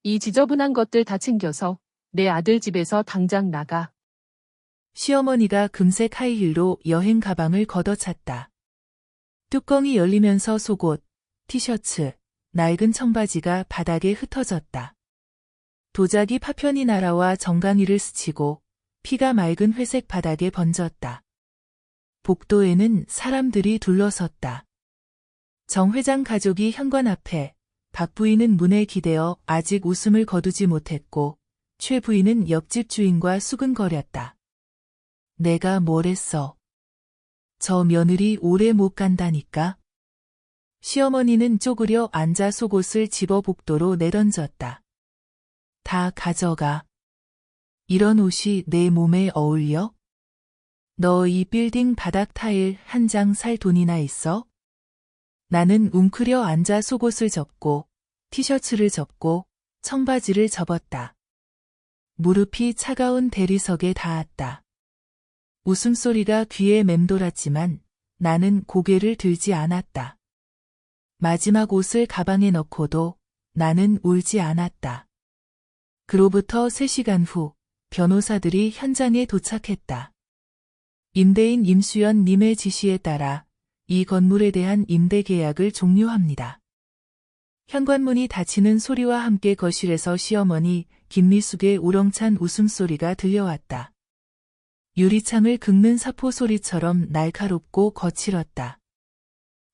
이 지저분한 것들 다 챙겨서 내 아들 집에서 당장 나가. 시어머니가 금색 하이힐로 여행 가방을 걷어찼다. 뚜껑이 열리면서 속옷, 티셔츠, 낡은 청바지가 바닥에 흩어졌다. 도자기 파편이 날아와 정강이를 스치고 피가 맑은 회색 바닥에 번졌다. 복도에는 사람들이 둘러섰다. 정 회장 가족이 현관 앞에, 박 부인은 문에 기대어 아직 웃음을 거두지 못했고 최 부인은 옆집 주인과 수근거렸다. 내가 뭘 했어? 저 며느리 오래 못 간다니까? 시어머니는 쪼그려 앉아 속옷을 집어 복도로 내던졌다. 다 가져가. 이런 옷이 내 몸에 어울려? 너 이 빌딩 바닥 타일 한 장 살 돈이나 있어? 나는 웅크려 앉아 속옷을 접고 티셔츠를 접고 청바지를 접었다. 무릎이 차가운 대리석에 닿았다. 웃음소리가 귀에 맴돌았지만 나는 고개를 들지 않았다. 마지막 옷을 가방에 넣고도 나는 울지 않았다. 그로부터 3시간 후 변호사들이 현장에 도착했다. 임대인 임수연 님의 지시에 따라 이 건물에 대한 임대 계약을 종료합니다. 현관문이 닫히는 소리와 함께 거실에서 시어머니 김미숙의 우렁찬 웃음소리가 들려왔다. 유리창을 긁는 사포 소리처럼 날카롭고 거칠었다.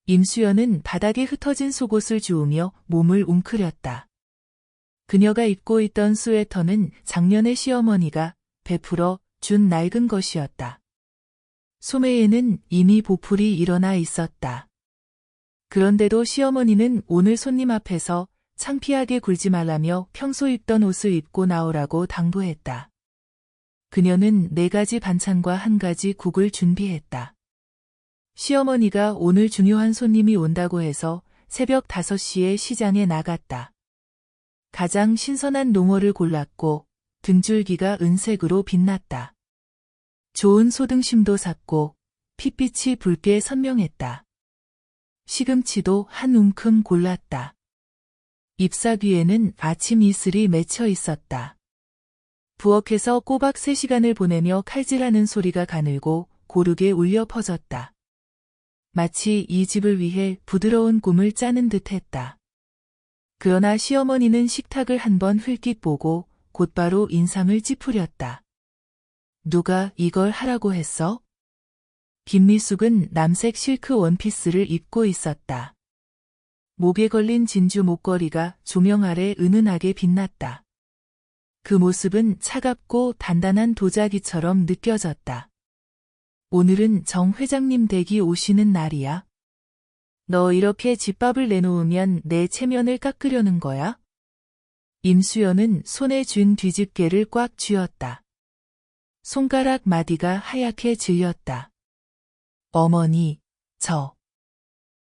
임수연은 바닥에 흩어진 속옷을 주우며 몸을 웅크렸다. 그녀가 입고 있던 스웨터는 작년에 시어머니가 베풀어 준 낡은 것이었다. 소매에는 이미 보풀이 일어나 있었다. 그런데도 시어머니는 오늘 손님 앞에서 창피하게 굴지 말라며 평소 입던 옷을 입고 나오라고 당부했다. 그녀는 4가지 반찬과 1가지 국을 준비했다. 시어머니가 오늘 중요한 손님이 온다고 해서 새벽 5시에 시장에 나갔다. 가장 신선한 농어를 골랐고 등줄기가 은색으로 빛났다. 좋은 소등심도 샀고 핏빛이 붉게 선명했다. 시금치도 한 움큼 골랐다. 잎사귀에는 아침 이슬이 맺혀 있었다. 부엌에서 꼬박 3시간을 보내며 칼질하는 소리가 가늘고 고르게 울려 퍼졌다. 마치 이 집을 위해 부드러운 꿈을 짜는 듯했다. 그러나 시어머니는 식탁을 한번 흘낏 보고 곧바로 인상을 찌푸렸다. 누가 이걸 하라고 했어? 김미숙은 남색 실크 원피스를 입고 있었다. 목에 걸린 진주 목걸이가 조명 아래 은은하게 빛났다. 그 모습은 차갑고 단단한 도자기처럼 느껴졌다. 오늘은 정 회장님 댁이 오시는 날이야. 너 이렇게 집밥을 내놓으면 내 체면을 깎으려는 거야? 임수연은 손에 쥔 뒤집개를 꽉 쥐었다. 손가락 마디가 하얗게 질렸다. 어머니,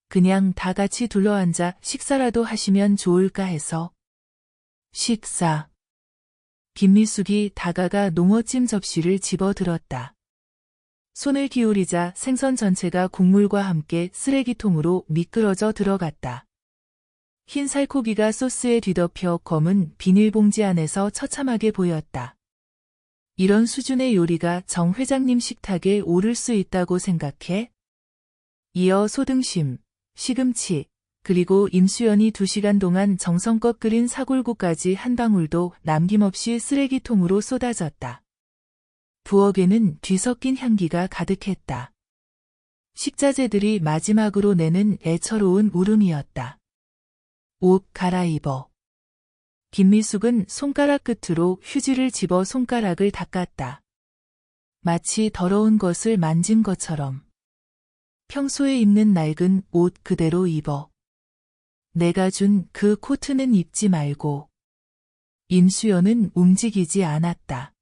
그냥 다 같이 둘러앉아 식사라도 하시면 좋을까 해서. 식사. 김미숙이 다가가 농어찜 접시를 집어들었다. 손을 기울이자 생선 전체가 국물과 함께 쓰레기통으로 미끄러져 들어갔다. 흰 살코기가 소스에 뒤덮여 검은 비닐봉지 안에서 처참하게 보였다. 이런 수준의 요리가 정 회장님 식탁에 오를 수 있다고 생각해? 이어 소등심, 시금치, 그리고 임수연이 2시간 동안 정성껏 끓인 사골국까지 한 방울도 남김없이 쓰레기통으로 쏟아졌다. 부엌에는 뒤섞인 향기가 가득했다. 식자재들이 마지막으로 내는 애처로운 울음이었다. 옷 갈아입어. 김미숙은 손가락 끝으로 휴지를 집어 손가락을 닦았다. 마치 더러운 것을 만진 것처럼. 평소에 입는 낡은 옷 그대로 입어. 내가 준 그 코트는 입지 말고. 임수연은 움직이지 않았다.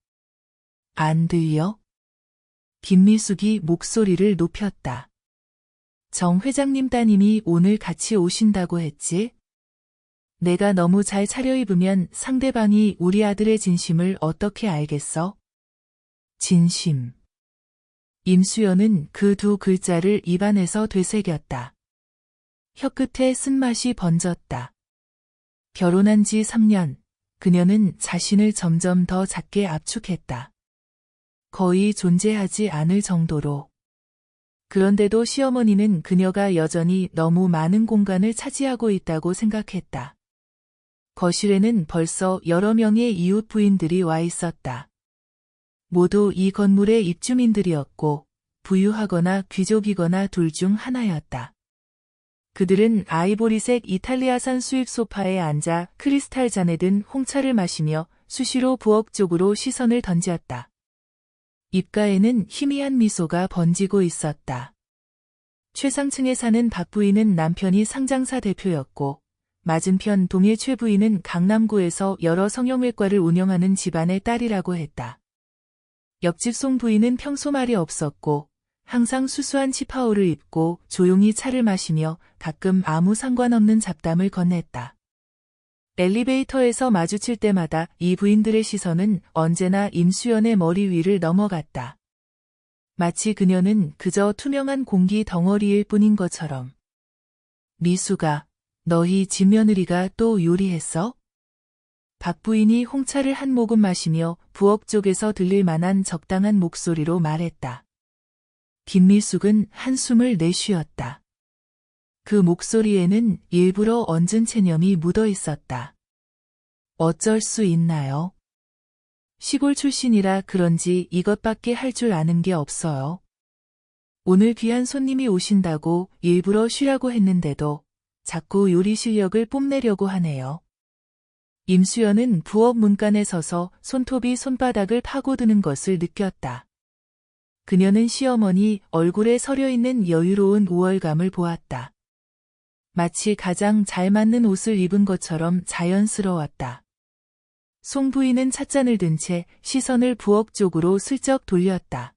안 들려? 김미숙이 목소리를 높였다. 정 회장님 따님이 오늘 같이 오신다고 했지? 내가 너무 잘 차려입으면 상대방이 우리 아들의 진심을 어떻게 알겠어? 진심. 임수연은 그 2글자를 입안에서 되새겼다. 혀끝에 쓴맛이 번졌다. 결혼한 지 3년, 그녀는 자신을 점점 더 작게 압축했다. 거의 존재하지 않을 정도로. 그런데도 시어머니는 그녀가 여전히 너무 많은 공간을 차지하고 있다고 생각했다. 거실에는 벌써 여러 명의 이웃 부인들이 와 있었다. 모두 이 건물의 입주민들이었고 부유하거나 귀족이거나 둘 중 하나였다. 그들은 아이보리색 이탈리아산 수입 소파에 앉아 크리스탈 잔에 든 홍차를 마시며 수시로 부엌 쪽으로 시선을 던졌다. 입가에는 희미한 미소가 번지고 있었다. 최상층에 사는 박 부인은 남편이 상장사 대표였고 맞은편 동의 최 부인은 강남구에서 여러 성형외과를 운영하는 집안의 딸이라고 했다. 옆집 송 부인은 평소 말이 없었고 항상 수수한 치파오를 입고 조용히 차를 마시며 가끔 아무 상관없는 잡담을 건넸다. 엘리베이터에서 마주칠 때마다 이 부인들의 시선은 언제나 임수연의 머리 위를 넘어갔다. 마치 그녀는 그저 투명한 공기 덩어리일 뿐인 것처럼. 미수가, 너희 집며느리가 또 요리했어? 박 부인이 홍차를 한 모금 마시며 부엌 쪽에서 들릴 만한 적당한 목소리로 말했다. 김미숙은 한숨을 내쉬었다. 그 목소리에는 일부러 얹은 체념이 묻어 있었다. 어쩔 수 있나요? 시골 출신이라 그런지 이것밖에 할 줄 아는 게 없어요. 오늘 귀한 손님이 오신다고 일부러 쉬라고 했는데도 자꾸 요리 실력을 뽐내려고 하네요. 임수연은 부엌 문간에 서서 손톱이 손바닥을 파고드는 것을 느꼈다. 그녀는 시어머니 얼굴에 서려있는 여유로운 우월감을 보았다. 마치 가장 잘 맞는 옷을 입은 것처럼 자연스러웠다. 송 부인은 찻잔을 든 채 시선을 부엌 쪽으로 슬쩍 돌렸다.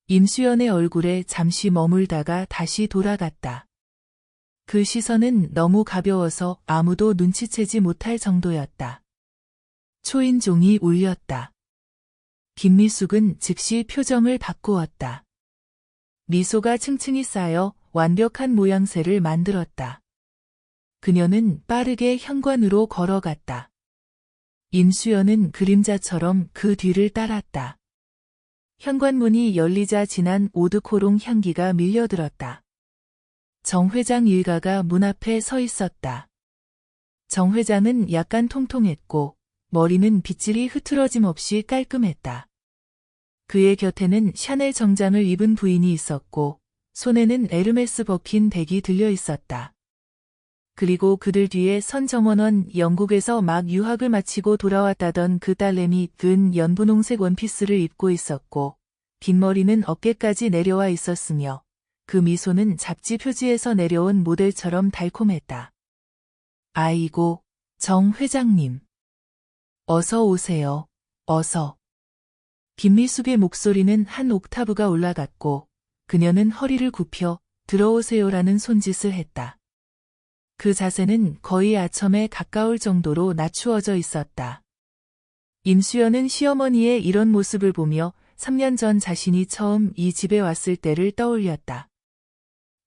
임수연의 얼굴에 잠시 머물다가 다시 돌아갔다. 그 시선은 너무 가벼워서 아무도 눈치채지 못할 정도였다. 초인종이 울렸다. 김미숙은 즉시 표정을 바꾸었다. 미소가 층층이 쌓여 완벽한 모양새를 만들었다. 그녀는 빠르게 현관으로 걸어갔다. 임수연은 그림자처럼 그 뒤를 따랐다. 현관문이 열리자 진한 오드코롱 향기가 밀려들었다. 정 회장 일가가 문 앞에 서 있었다. 정 회장은 약간 통통했고 머리는 빗질이 흐트러짐 없이 깔끔했다. 그의 곁에는 샤넬 정장을 입은 부인이 있었고 손에는 에르메스 버킨 백이 들려 있었다. 그리고 그들 뒤에 선 정원원 영국에서 막 유학을 마치고 돌아왔다던 그 딸내미 든 연분홍색 원피스를 입고 있었고 긴 머리는 어깨까지 내려와 있었으며 그 미소는 잡지 표지에서 내려온 모델처럼 달콤했다. 아이고, 정 회장님. 어서 오세요. 어서. 김미숙의 목소리는 한 옥타브가 올라갔고 그녀는 허리를 굽혀 들어오세요라는 손짓을 했다. 그 자세는 거의 아첨에 가까울 정도로 낮추어져 있었다. 임수연은 시어머니의 이런 모습을 보며 3년 전 자신이 처음 이 집에 왔을 때를 떠올렸다.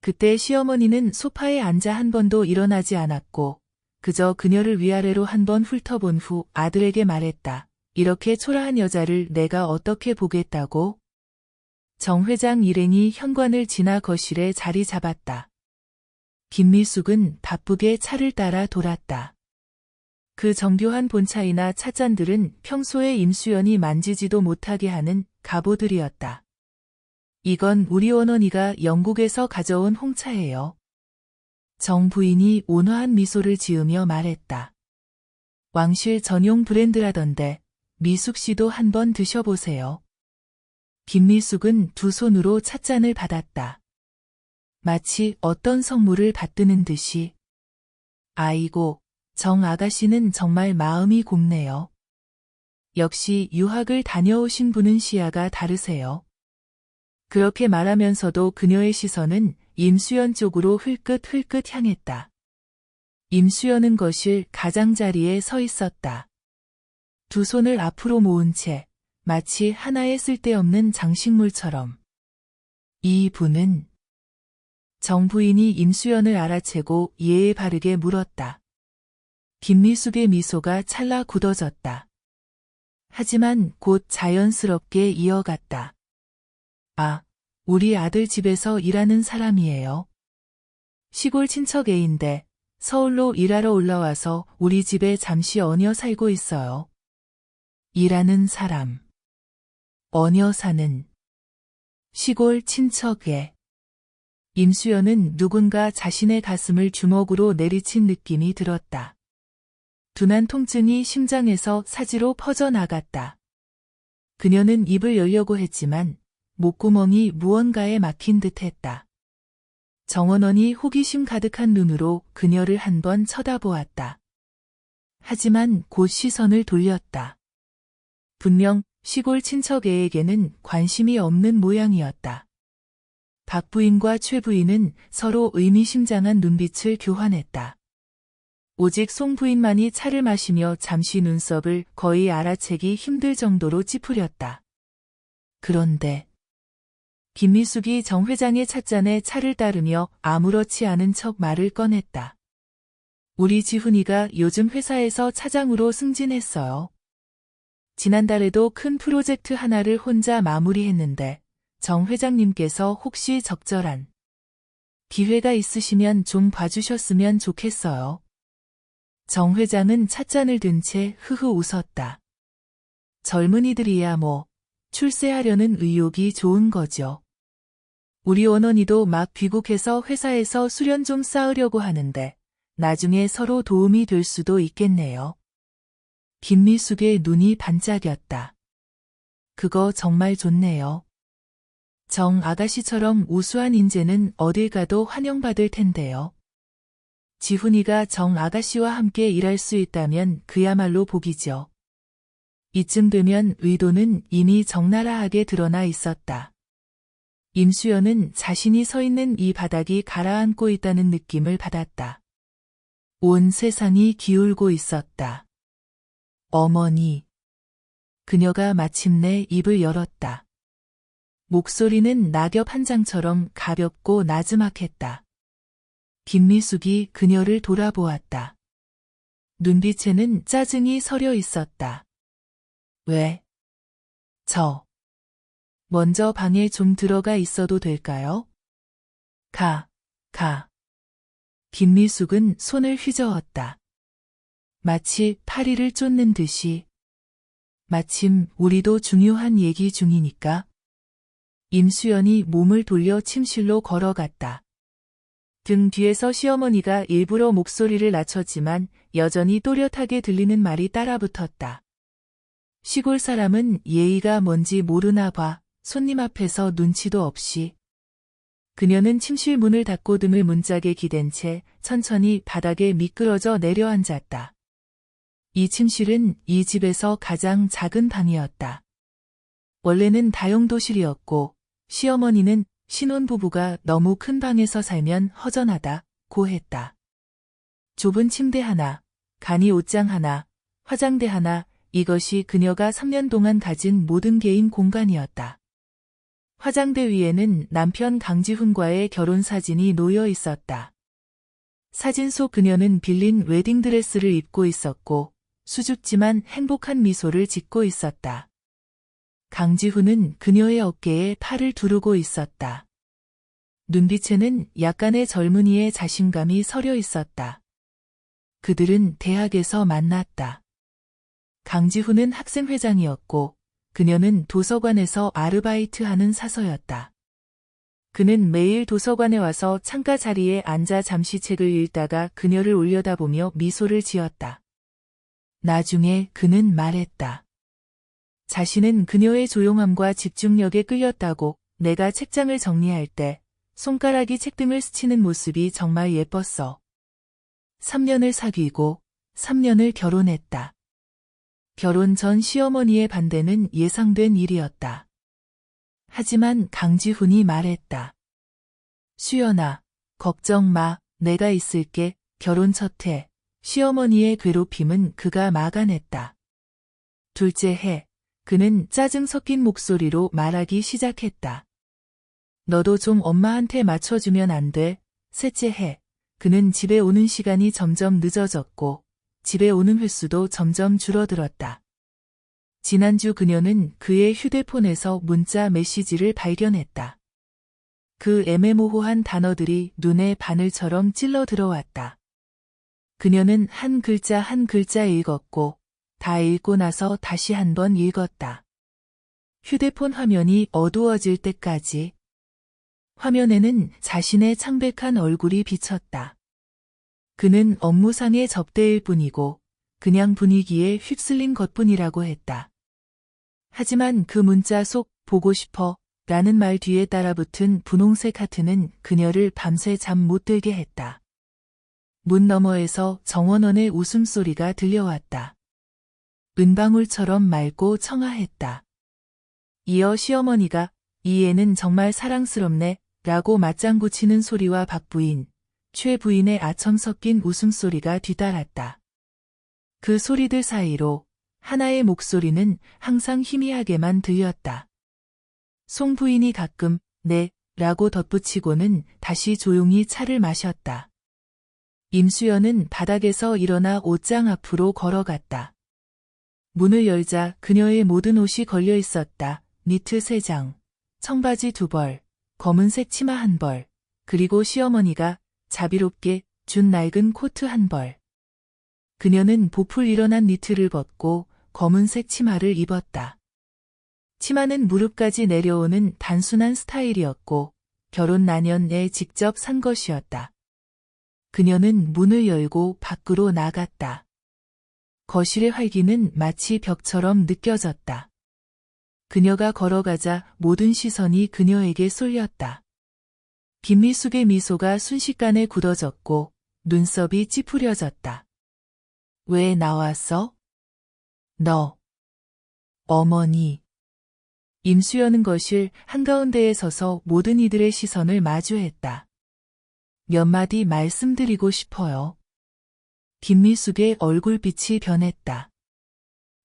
그때 시어머니는 소파에 앉아 한 번도 일어나지 않았고 그저 그녀를 위아래로 한 번 훑어본 후 아들에게 말했다. 이렇게 초라한 여자를 내가 어떻게 보겠다고? 정 회장 일행이 현관을 지나 거실에 자리 잡았다. 김미숙은 바쁘게 차를 따라 돌았다. 그 정교한 본차이나 찻잔들은 평소에 임수연이 만지지도 못하게 하는 갑오들이었다. 이건 우리 원원이가 영국에서 가져온 홍차예요. 정 부인이 온화한 미소를 지으며 말했다. 왕실 전용 브랜드라던데 미숙 씨도 한번 드셔보세요. 김미숙은 두 손으로 찻잔을 받았다. 마치 어떤 선물을 받드는 듯이. 아이고, 정 아가씨는 정말 마음이 곱네요. 역시 유학을 다녀오신 분은 시야가 다르세요. 그렇게 말하면서도 그녀의 시선은 임수연 쪽으로 흘끗 향했다. 임수연은 거실 가장자리에 서 있었다. 두 손을 앞으로 모은 채 마치 하나의 쓸데없는 장식물처럼. 이 분은 정 부인이 임수연을 알아채고 예의 바르게 물었다. 김미숙의 미소가 찰나 굳어졌다. 하지만 곧 자연스럽게 이어갔다. 아, 우리 아들 집에서 일하는 사람이에요. 시골 친척 애인데 서울로 일하러 올라와서 우리 집에 잠시 얹혀 살고 있어요. 일하는 사람. 얹혀 사는. 시골 친척애. 임수연은 누군가 자신의 가슴을 주먹으로 내리친 느낌이 들었다. 둔한 통증이 심장에서 사지로 퍼져나갔다. 그녀는 입을 열려고 했지만 목구멍이 무언가에 막힌 듯했다. 정원원이 호기심 가득한 눈으로 그녀를 한 번 쳐다보았다. 하지만 곧 시선을 돌렸다. 분명 시골 친척애에게는 관심이 없는 모양이었다. 박 부인과 최 부인은 서로 의미심장한 눈빛을 교환했다. 오직 송 부인만이 차를 마시며 잠시 눈썹을 거의 알아채기 힘들 정도로 찌푸렸다. 그런데 김미숙이 정 회장의 찻잔에 차를 따르며 아무렇지 않은 척 말을 꺼냈다. 우리 지훈이가 요즘 회사에서 차장으로 승진했어요. 지난달에도 큰 프로젝트 하나를 혼자 마무리했는데 정 회장님께서 혹시 적절한 기회가 있으시면 좀 봐주셨으면 좋겠어요. 정 회장은 찻잔을 든 채 흐흐 웃었다. 젊은이들이야 뭐 출세하려는 의욕이 좋은 거죠. 우리 원원이도 막 귀국해서 회사에서 수련 좀 쌓으려고 하는데 나중에 서로 도움이 될 수도 있겠네요. 김미숙의 눈이 반짝였다. 그거 정말 좋네요. 정 아가씨처럼 우수한 인재는 어딜 가도 환영받을 텐데요. 지훈이가 정 아가씨와 함께 일할 수 있다면 그야말로 복이죠. 이쯤 되면 의도는 이미 적나라하게 드러나 있었다. 임수연은 자신이 서 있는 이 바닥이 가라앉고 있다는 느낌을 받았다. 온 세상이 기울고 있었다. 어머니. 그녀가 마침내 입을 열었다. 목소리는 낙엽 한 장처럼 가볍고 나지막했다. 김미숙이 그녀를 돌아보았다. 눈빛에는 짜증이 서려 있었다. 왜? 먼저 방에 좀 들어가 있어도 될까요? 가. 김미숙은 손을 휘저었다. 마치 파리를 쫓는 듯이. 마침 우리도 중요한 얘기 중이니까. 임수연이 몸을 돌려 침실로 걸어갔다. 등 뒤에서 시어머니가 일부러 목소리를 낮췄지만 여전히 또렷하게 들리는 말이 따라붙었다. 시골 사람은 예의가 뭔지 모르나 봐. 손님 앞에서 눈치도 없이. 그녀는 침실 문을 닫고 등을 문짝에 기댄 채 천천히 바닥에 미끄러져 내려앉았다. 이 침실은 이 집에서 가장 작은 방이었다. 원래는 다용도실이었고 시어머니는 신혼부부가 너무 큰 방에서 살면 허전하다고 했다. 좁은 침대 하나, 간이 옷장 하나, 화장대 하나, 이것이 그녀가 3년 동안 가진 모든 개인 공간이었다. 화장대 위에는 남편 강지훈과의 결혼사진이 놓여 있었다. 사진 속 그녀는 빌린 웨딩드레스를 입고 있었고 수줍지만 행복한 미소를 짓고 있었다. 강지훈은 그녀의 어깨에 팔을 두르고 있었다. 눈빛에는 약간의 젊은이의 자신감이 서려 있었다. 그들은 대학에서 만났다. 강지훈은 학생회장이었고 그녀는 도서관에서 아르바이트하는 사서였다. 그는 매일 도서관에 와서 창가 자리에 앉아 잠시 책을 읽다가 그녀를 올려다보며 미소를 지었다. 나중에 그는 말했다. 자신은 그녀의 조용함과 집중력에 끌렸다고. 내가 책장을 정리할 때 손가락이 책등을 스치는 모습이 정말 예뻤어. 3년을 사귀고 3년을 결혼했다. 결혼 전 시어머니의 반대는 예상된 일이었다. 하지만 강지훈이 말했다. 수연아, 걱정 마, 내가 있을게. 결혼 첫 해, 시어머니의 괴롭힘은 그가 막아냈다. 둘째 해, 그는 짜증 섞인 목소리로 말하기 시작했다. 너도 좀 엄마한테 맞춰주면 안 돼? 셋째 해, 그는 집에 오는 시간이 점점 늦어졌고 집에 오는 횟수도 점점 줄어들었다. 지난주 그녀는 그의 휴대폰에서 문자 메시지를 발견했다. 그 애매모호한 단어들이 눈에 바늘처럼 찔러 들어왔다. 그녀는 한 글자 한 글자 읽었고 다 읽고 나서 다시 한 번 읽었다. 휴대폰 화면이 어두워질 때까지. 화면에는 자신의 창백한 얼굴이 비쳤다. 그는 업무상의 접대일 뿐이고 그냥 분위기에 휩쓸린 것뿐이라고 했다. 하지만 그 문자 속 보고 싶어 라는 말 뒤에 따라붙은 분홍색 하트는 그녀를 밤새 잠 못 들게 했다. 문 너머에서 정원원의 웃음소리가 들려왔다. 은방울처럼 맑고 청아했다. 이어 시어머니가 이 애는 정말 사랑스럽네 라고 맞장구 치는 소리와 박부인, 최 부인의 아첨 섞인 웃음소리가 뒤따랐다. 그 소리들 사이로 하나의 목소리는 항상 희미하게만 들렸다. 송 부인이 가끔 네 라고 덧붙이고는 다시 조용히 차를 마셨다. 임수연은 바닥에서 일어나 옷장 앞으로 걸어갔다. 문을 열자 그녀의 모든 옷이 걸려 있었다. 니트 3장, 청바지 2벌, 검은색 치마 1벌, 그리고 시어머니가 자비롭게 준 낡은 코트 1벌. 그녀는 보풀 일어난 니트를 벗고 검은색 치마를 입었다. 치마는 무릎까지 내려오는 단순한 스타일이었고 결혼 나년에 직접 산 것이었다. 그녀는 문을 열고 밖으로 나갔다. 거실의 활기는 마치 벽처럼 느껴졌다. 그녀가 걸어가자 모든 시선이 그녀에게 쏠렸다. 김미숙의 미소가 순식간에 굳어졌고 눈썹이 찌푸려졌다. 왜 나왔어? 너. 어머니. 임수연은 거실 한가운데에 서서 모든 이들의 시선을 마주했다. 몇 마디 말씀드리고 싶어요. 김미숙의 얼굴빛이 변했다.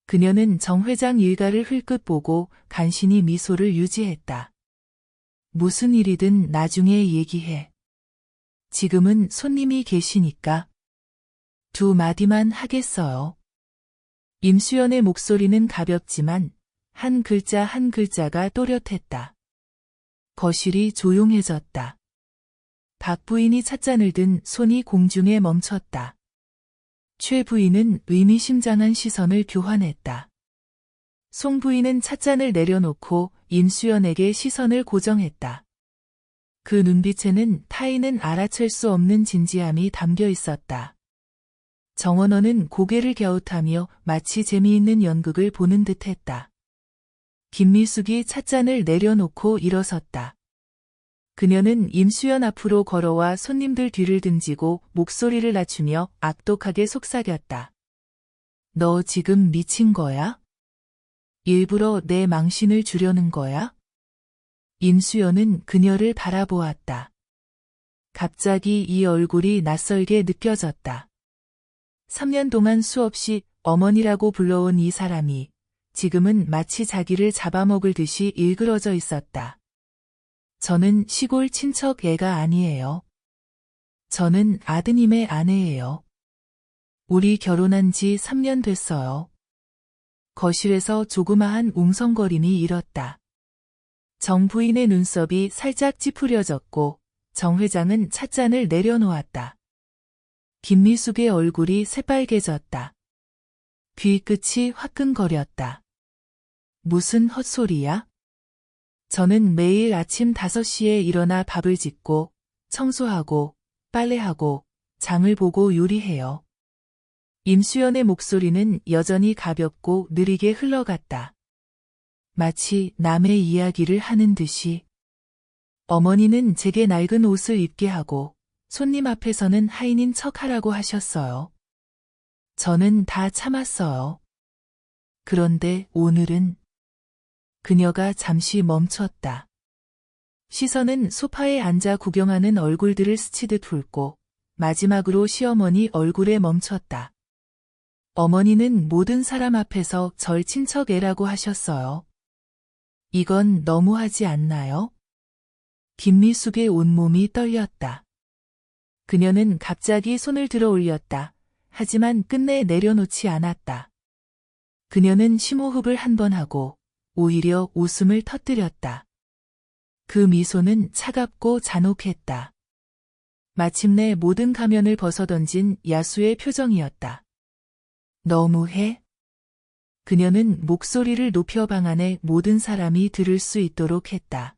그녀는 정 회장 일가를 흘끗 보고 간신히 미소를 유지했다. 무슨 일이든 나중에 얘기해. 지금은 손님이 계시니까. 2마디만 하겠어요. 임수연의 목소리는 가볍지만 한 글자 한 글자가 또렷했다. 거실이 조용해졌다. 박 부인이 찻잔을 든 손이 공중에 멈췄다. 최 부인은 의미심장한 시선을 교환했다. 송 부인은 찻잔을 내려놓고 임수연에게 시선을 고정했다. 그 눈빛에는 타인은 알아챌 수 없는 진지함이 담겨 있었다. 정원호는 고개를 갸웃하며 마치 재미있는 연극을 보는 듯했다. 김미숙이 찻잔을 내려놓고 일어섰다. 그녀는 임수연 앞으로 걸어와 손님들 뒤를 등지고 목소리를 낮추며 악독하게 속삭였다. 너 지금 미친 거야? 일부러 내 망신을 주려는 거야? 임수연은 그녀를 바라보았다. 갑자기 이 얼굴이 낯설게 느껴졌다. 3년 동안 수없이 어머니라고 불러온 이 사람이 지금은 마치 자기를 잡아먹을 듯이 일그러져 있었다. 저는 시골 친척 애가 아니에요. 저는 아드님의 아내예요. 우리 결혼한 지 3년 됐어요. 거실에서 조그마한 웅성거림이 일었다. 정 부인의 눈썹이 살짝 찌푸려졌고 정 회장은 찻잔을 내려놓았다. 김미숙의 얼굴이 새빨개졌다. 귀 끝이 화끈거렸다. 무슨 헛소리야? 저는 매일 아침 5시에 일어나 밥을 짓고 청소하고 빨래하고 장을 보고 요리해요. 임수연의 목소리는 여전히 가볍고 느리게 흘러갔다. 마치 남의 이야기를 하는 듯이. 어머니는 제게 낡은 옷을 입게 하고 손님 앞에서는 하인인 척하라고 하셨어요. 저는 다 참았어요. 그런데 오늘은 그녀가 잠시 멈췄다. 시선은 소파에 앉아 구경하는 얼굴들을 스치듯 훑고 마지막으로 시어머니 얼굴에 멈췄다. 어머니는 모든 사람 앞에서 절 친척 애라고 하셨어요. 이건 너무하지 않나요? 김미숙의 온몸이 떨렸다. 그녀는 갑자기 손을 들어 올렸다. 하지만 끝내 내려놓지 않았다. 그녀는 심호흡을 한 번 하고 오히려 웃음을 터뜨렸다. 그 미소는 차갑고 잔혹했다. 마침내 모든 가면을 벗어던진 야수의 표정이었다. 너무해? 그녀는 목소리를 높여 방 안에 모든 사람이 들을 수 있도록 했다.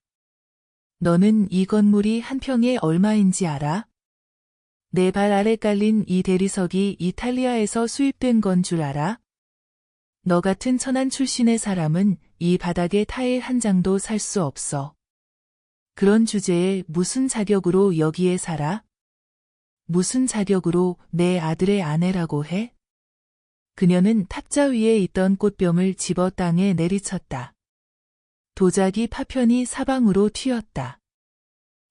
너는 이 건물이 한 평에 얼마인지 알아? 내 발 아래 깔린 이 대리석이 이탈리아에서 수입된 건 줄 알아? 너 같은 천한 출신의 사람은 이 바닥에 타일 한 장도 살 수 없어. 그런 주제에 무슨 자격으로 여기에 살아? 무슨 자격으로 내 아들의 아내라고 해? 그녀는 탁자 위에 있던 꽃병을 집어 땅에 내리쳤다. 도자기 파편이 사방으로 튀었다.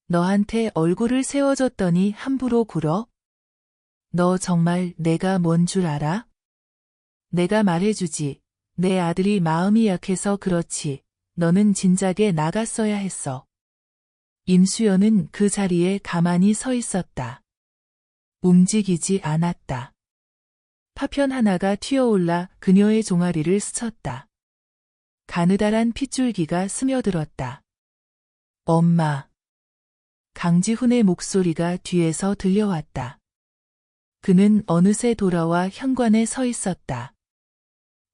너한테 얼굴을 세워줬더니 함부로 굴어? 너 정말 내가 뭔 줄 알아? 내가 말해주지. 내 아들이 마음이 약해서 그렇지. 너는 진작에 나갔어야 했어. 임수연은 그 자리에 가만히 서 있었다. 움직이지 않았다. 파편 하나가 튀어올라 그녀의 종아리를 스쳤다. 가느다란 핏줄기가 스며들었다. 엄마. 강지훈의 목소리가 뒤에서 들려왔다. 그는 어느새 돌아와 현관에 서 있었다.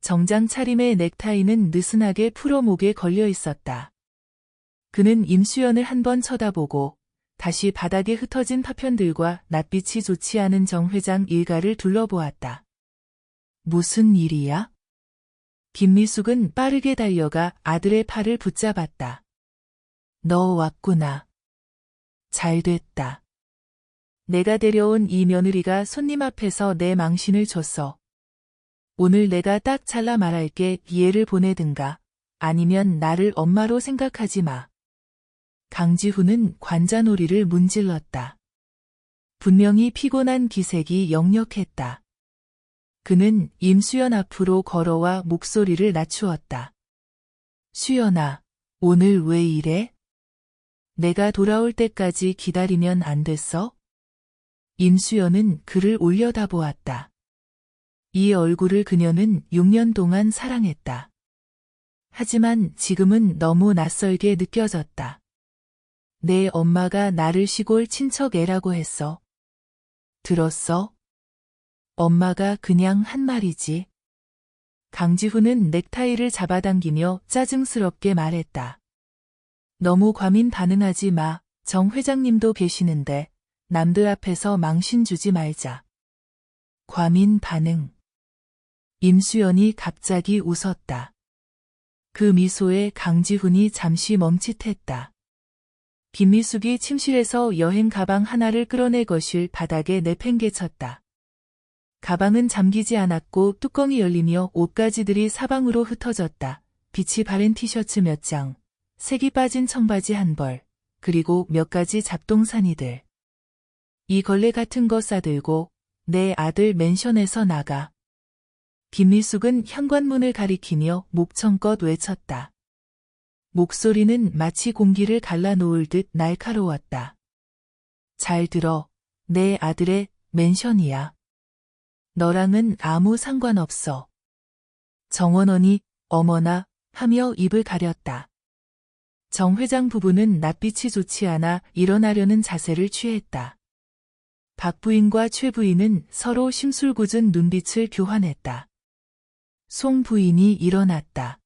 정장 차림의 넥타이는 느슨하게 풀어 목에 걸려 있었다. 그는 임수연을 한 번 쳐다보고 다시 바닥에 흩어진 파편들과 낯빛이 좋지 않은 정 회장 일가를 둘러보았다. 무슨 일이야? 김미숙은 빠르게 달려가 아들의 팔을 붙잡았다. 너 왔구나. 잘됐다. 내가 데려온 이 며느리가 손님 앞에서 내 망신을 줬어. 오늘 내가 딱 잘라 말할게. 얘를 보내든가 아니면 나를 엄마로 생각하지 마. 강지훈은 관자놀이를 문질렀다. 분명히 피곤한 기색이 역력했다. 그는 임수연 앞으로 걸어와 목소리를 낮추었다. 수연아, 오늘 왜 이래? 내가 돌아올 때까지 기다리면 안 됐어? 임수연은 그를 올려다보았다. 이 얼굴을 그녀는 6년 동안 사랑했다. 하지만 지금은 너무 낯설게 느껴졌다. 내 엄마가 나를 시골 친척 애라고 했어. 들었어? 엄마가 그냥 한 말이지. 강지훈은 넥타이를 잡아당기며 짜증스럽게 말했다. 너무 과민 반응하지 마. 정 회장님도 계시는데 남들 앞에서 망신 주지 말자. 과민 반응. 임수연이 갑자기 웃었다. 그 미소에 강지훈이 잠시 멈칫했다. 김미숙이 침실에서 여행 가방 하나를 끌어내 거실 바닥에 내팽개쳤다. 가방은 잠기지 않았고 뚜껑이 열리며 옷가지들이 사방으로 흩어졌다. 빛이 바랜 티셔츠 몇 장, 색이 빠진 청바지 한 벌, 그리고 몇 가지 잡동사니들. 이 걸레 같은 거 싸들고 내 아들 맨션에서 나가. 김미숙은 현관문을 가리키며 목청껏 외쳤다. 목소리는 마치 공기를 갈라놓을 듯 날카로웠다. 잘 들어. 내 아들의 맨션이야. 너랑은 아무 상관없어. 정원원이 어머나 하며 입을 가렸다. 정 회장 부부는 낯빛이 좋지 않아 일어나려는 자세를 취했다. 박 부인과 최 부인은 서로 심술궂은 눈빛을 교환했다. 송 부인이 일어났다.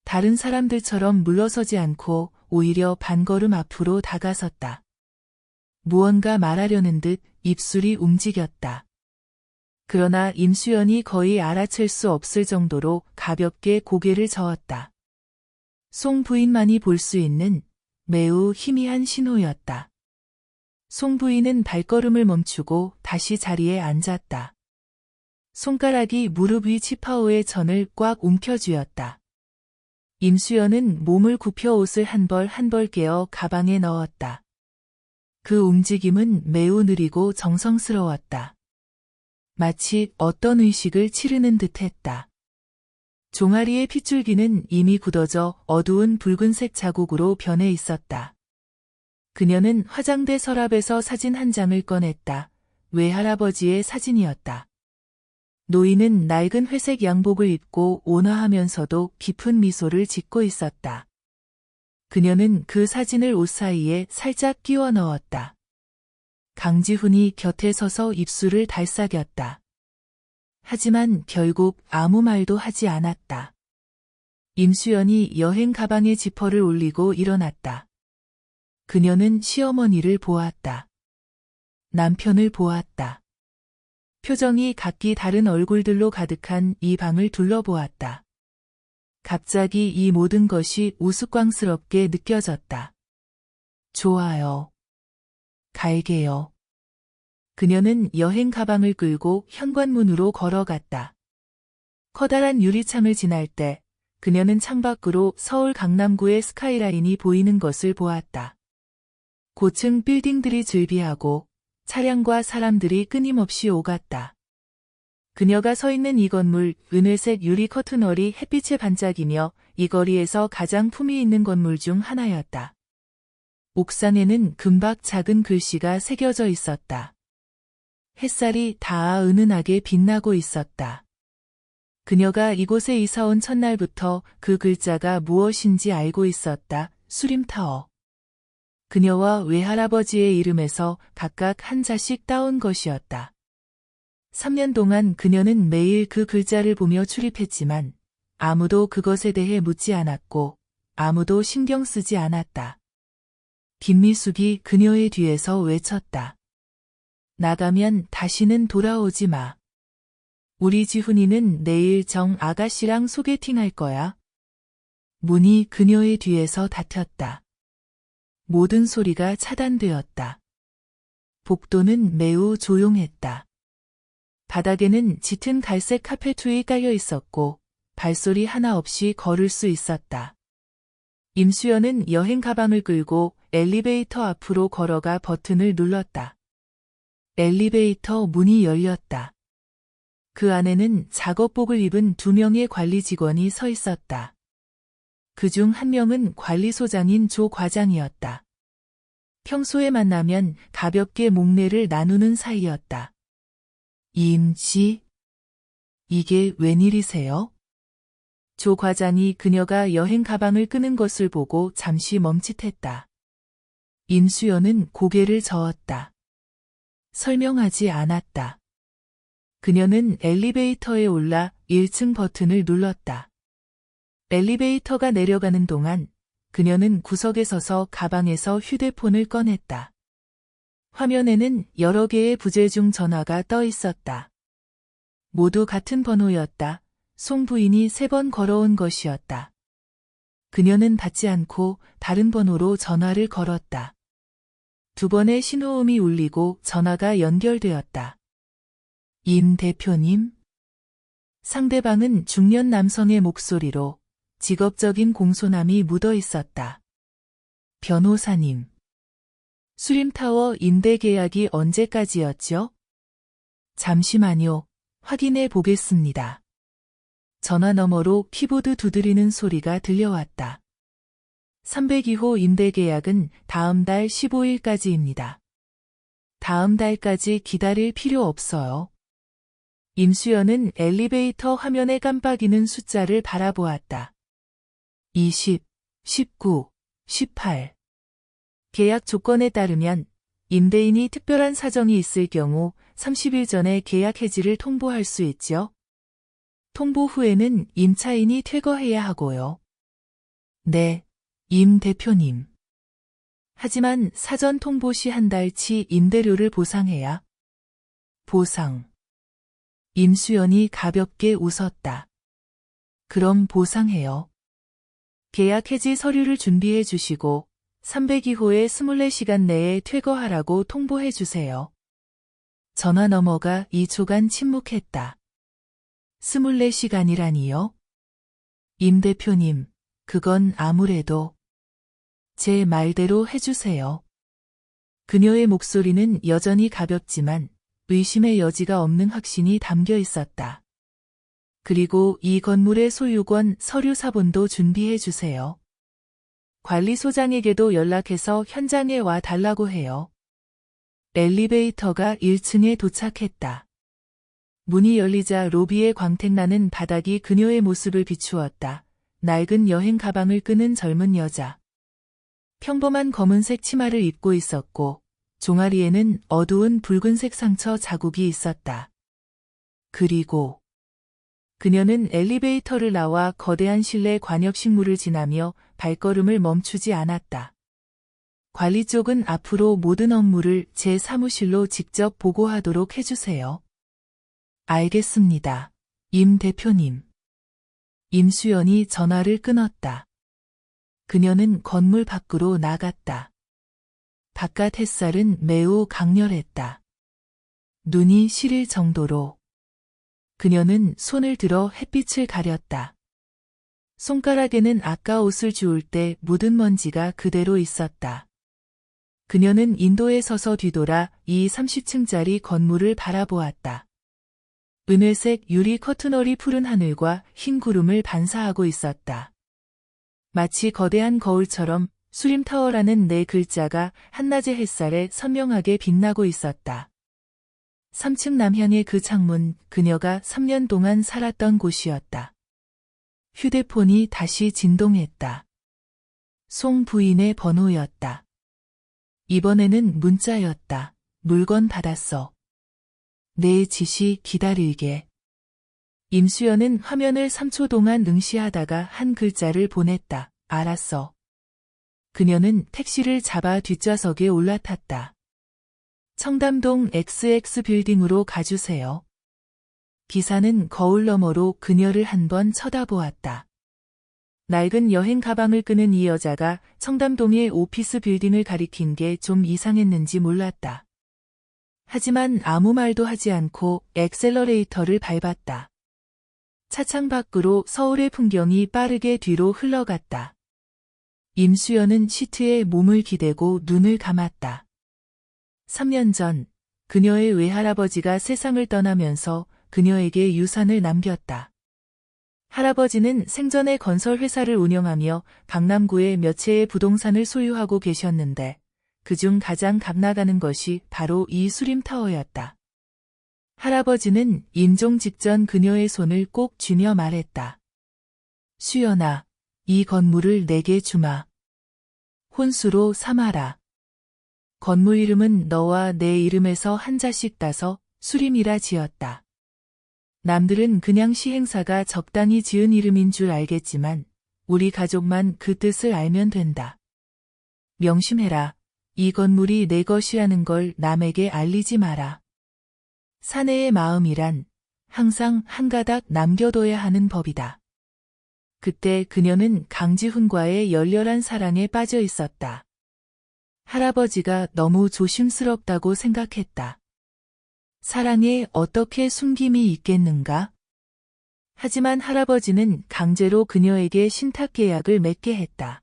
다른 사람들처럼 물러서지 않고 오히려 반걸음 앞으로 다가섰다. 무언가 말하려는 듯 입술이 움직였다. 그러나 임수연이 거의 알아챌 수 없을 정도로 가볍게 고개를 저었다. 송 부인만이 볼 수 있는 매우 희미한 신호였다. 송 부인은 발걸음을 멈추고 다시 자리에 앉았다. 손가락이 무릎 위 치파오의 천을 꽉 움켜쥐었다. 임수연은 몸을 굽혀 옷을 한 벌 한 벌 깨어 가방에 넣었다. 그 움직임은 매우 느리고 정성스러웠다. 마치 어떤 의식을 치르는 듯했다. 종아리의 핏줄기는 이미 굳어져 어두운 붉은색 자국으로 변해 있었다. 그녀는 화장대 서랍에서 사진 한 장을 꺼냈다. 외할아버지의 사진이었다. 노인은 낡은 회색 양복을 입고 온화하면서도 깊은 미소를 짓고 있었다. 그녀는 그 사진을 옷 사이에 살짝 끼워 넣었다. 강지훈이 곁에 서서 입술을 달싹였다. 하지만 결국 아무 말도 하지 않았다. 임수연이 여행 가방에 지퍼를 올리고 일어났다. 그녀는 시어머니를 보았다. 남편을 보았다. 표정이 각기 다른 얼굴들로 가득한 이 방을 둘러보았다. 갑자기 이 모든 것이 우스꽝스럽게 느껴졌다. 좋아요. 갈게요. 그녀는 여행 가방을 끌고 현관문으로 걸어갔다. 커다란 유리창을 지날 때 그녀는 창밖으로 서울 강남구의 스카이라인이 보이는 것을 보았다. 고층 빌딩들이 즐비하고 차량과 사람들이 끊임없이 오갔다. 그녀가 서 있는 이 건물, 은회색 유리 커튼월이 햇빛에 반짝이며 이 거리에서 가장 품위 있는 건물 중 하나였다. 옥상에는 금박 작은 글씨가 새겨져 있었다. 햇살이 닿아 은은하게 빛나고 있었다. 그녀가 이곳에 이사온 첫날부터 그 글자가 무엇인지 알고 있었다. 수림타워. 그녀와 외할아버지의 이름에서 각각 한 자씩 따온 것이었다. 3년 동안 그녀는 매일 그 글자를 보며 출입했지만 아무도 그것에 대해 묻지 않았고 아무도 신경 쓰지 않았다. 김미숙이 그녀의 뒤에서 외쳤다. 나가면 다시는 돌아오지 마. 우리 지훈이는 내일 정 아가씨랑 소개팅할 거야. 문이 그녀의 뒤에서 닫혔다. 모든 소리가 차단되었다. 복도는 매우 조용했다. 바닥에는 짙은 갈색 카펫 이 깔려 있었고 발소리 하나 없이 걸을 수 있었다. 임수연은 여행 가방을 끌고 엘리베이터 앞으로 걸어가 버튼을 눌렀다. 엘리베이터 문이 열렸다. 그 안에는 작업복을 입은 2명의 관리 직원이 서 있었다. 그중 한 명은 관리소장인 조 과장이었다. 평소에 만나면 가볍게 목례를 나누는 사이였다. 임씨, 이게 웬일이세요? 조 과장이 그녀가 여행 가방을 끄는 것을 보고 잠시 멈칫했다. 임수연은 고개를 저었다. 설명하지 않았다. 그녀는 엘리베이터에 올라 1층 버튼을 눌렀다. 엘리베이터가 내려가는 동안 그녀는 구석에 서서 가방에서 휴대폰을 꺼냈다. 화면에는 여러 개의 부재중 전화가 떠 있었다. 모두 같은 번호였다. 송 부인이 3번 걸어온 것이었다. 그녀는 받지 않고 다른 번호로 전화를 걸었다. 2번의 신호음이 울리고 전화가 연결되었다. 임 대표님? 상대방은 중년 남성의 목소리로 직업적인 공손함이 묻어 있었다. 변호사님. 수림타워 임대 계약이 언제까지였죠? 잠시만요. 확인해 보겠습니다. 전화 너머로 키보드 두드리는 소리가 들려왔다. 302호 임대 계약은 다음 달 15일까지입니다. 다음 달까지 기다릴 필요 없어요. 임수연은 엘리베이터 화면에 깜빡이는 숫자를 바라보았다. 20, 19, 18. 계약 조건에 따르면 임대인이 특별한 사정이 있을 경우 30일 전에 계약 해지를 통보할 수 있죠. 통보 후에는 임차인이 퇴거해야 하고요. 네, 임 대표님. 하지만 사전 통보 시 한 달치 임대료를 보상해야. 보상. 임수연이 가볍게 웃었다. 그럼 보상해요. 계약 해지 서류를 준비해 주시고 302호에 24시간 내에 퇴거하라고 통보해 주세요. 전화 너머가 2초간 침묵했다. 24시간이라니요? 임 대표님, 그건 아무래도 제 말대로 해주세요. 그녀의 목소리는 여전히 가볍지만 의심의 여지가 없는 확신이 담겨 있었다. 그리고 이 건물의 소유권 서류 사본도 준비해 주세요. 관리소장에게도 연락해서 현장에 와 달라고 해요. 엘리베이터가 1층에 도착했다. 문이 열리자 로비의 광택나는 바닥이 그녀의 모습을 비추었다. 낡은 여행 가방을 끄는 젊은 여자. 평범한 검은색 치마를 입고 있었고 종아리에는 어두운 붉은색 상처 자국이 있었다. 그리고 그녀는 엘리베이터를 나와 거대한 실내 관역식물을 지나며 발걸음을 멈추지 않았다. 관리 쪽은 앞으로 모든 업무를 제 사무실로 직접 보고하도록 해주세요. 알겠습니다. 임 대표님. 임수연이 전화를 끊었다. 그녀는 건물 밖으로 나갔다. 바깥 햇살은 매우 강렬했다. 눈이 시릴 정도로. 그녀는 손을 들어 햇빛을 가렸다. 손가락에는 아까 옷을 주울 때 묻은 먼지가 그대로 있었다. 그녀는 인도에 서서 뒤돌아 이 30층짜리 건물을 바라보았다. 은회색 유리 커튼홀이 푸른 하늘과 흰 구름을 반사하고 있었다. 마치 거대한 거울처럼 수림타워라는 네 글자가 한낮의 햇살에 선명하게 빛나고 있었다. 3층 남향의 그 창문, 그녀가 3년 동안 살았던 곳이었다. 휴대폰이 다시 진동했다. 송 부인의 번호였다. 이번에는 문자였다. 물건 받았어. 내 지시 기다릴게. 임수연은 화면을 3초 동안 응시하다가 한 글자를 보냈다. 알았어. 그녀는 택시를 잡아 뒷좌석에 올라탔다. 청담동 XX 빌딩으로 가주세요. 기사는 거울 너머로 그녀를 한번 쳐다보았다. 낡은 여행 가방을 끄는 이 여자가 청담동의 오피스 빌딩을 가리킨 게 좀 이상했는지 몰랐다. 하지만 아무 말도 하지 않고 엑셀러레이터를 밟았다. 차창 밖으로 서울의 풍경이 빠르게 뒤로 흘러갔다. 임수연은 시트에 몸을 기대고 눈을 감았다. 3년 전 그녀의 외할아버지가 세상을 떠나면서 그녀에게 유산을 남겼다. 할아버지는 생전에 건설회사를 운영하며 강남구에 몇 채의 부동산을 소유하고 계셨는데 그중 가장 값나가는 것이 바로 이 수림타워였다. 할아버지는 임종 직전 그녀의 손을 꼭 쥐며 말했다. 수연아, 이 건물을 내게 주마. 혼수로 삼아라. 건물 이름은 너와 내 이름에서 한 자씩 따서 수림이라 지었다. 남들은 그냥 시행사가 적당히 지은 이름인 줄 알겠지만 우리 가족만 그 뜻을 알면 된다. 명심해라. 이 건물이 내 것이라는 걸 남에게 알리지 마라. 사내의 마음이란 항상 한 가닥 남겨둬야 하는 법이다. 그때 그녀는 강지훈과의 열렬한 사랑에 빠져 있었다. 할아버지가 너무 조심스럽다고 생각했다. 사랑에 어떻게 숨김이 있겠는가? 하지만 할아버지는 강제로 그녀에게 신탁계약을 맺게 했다.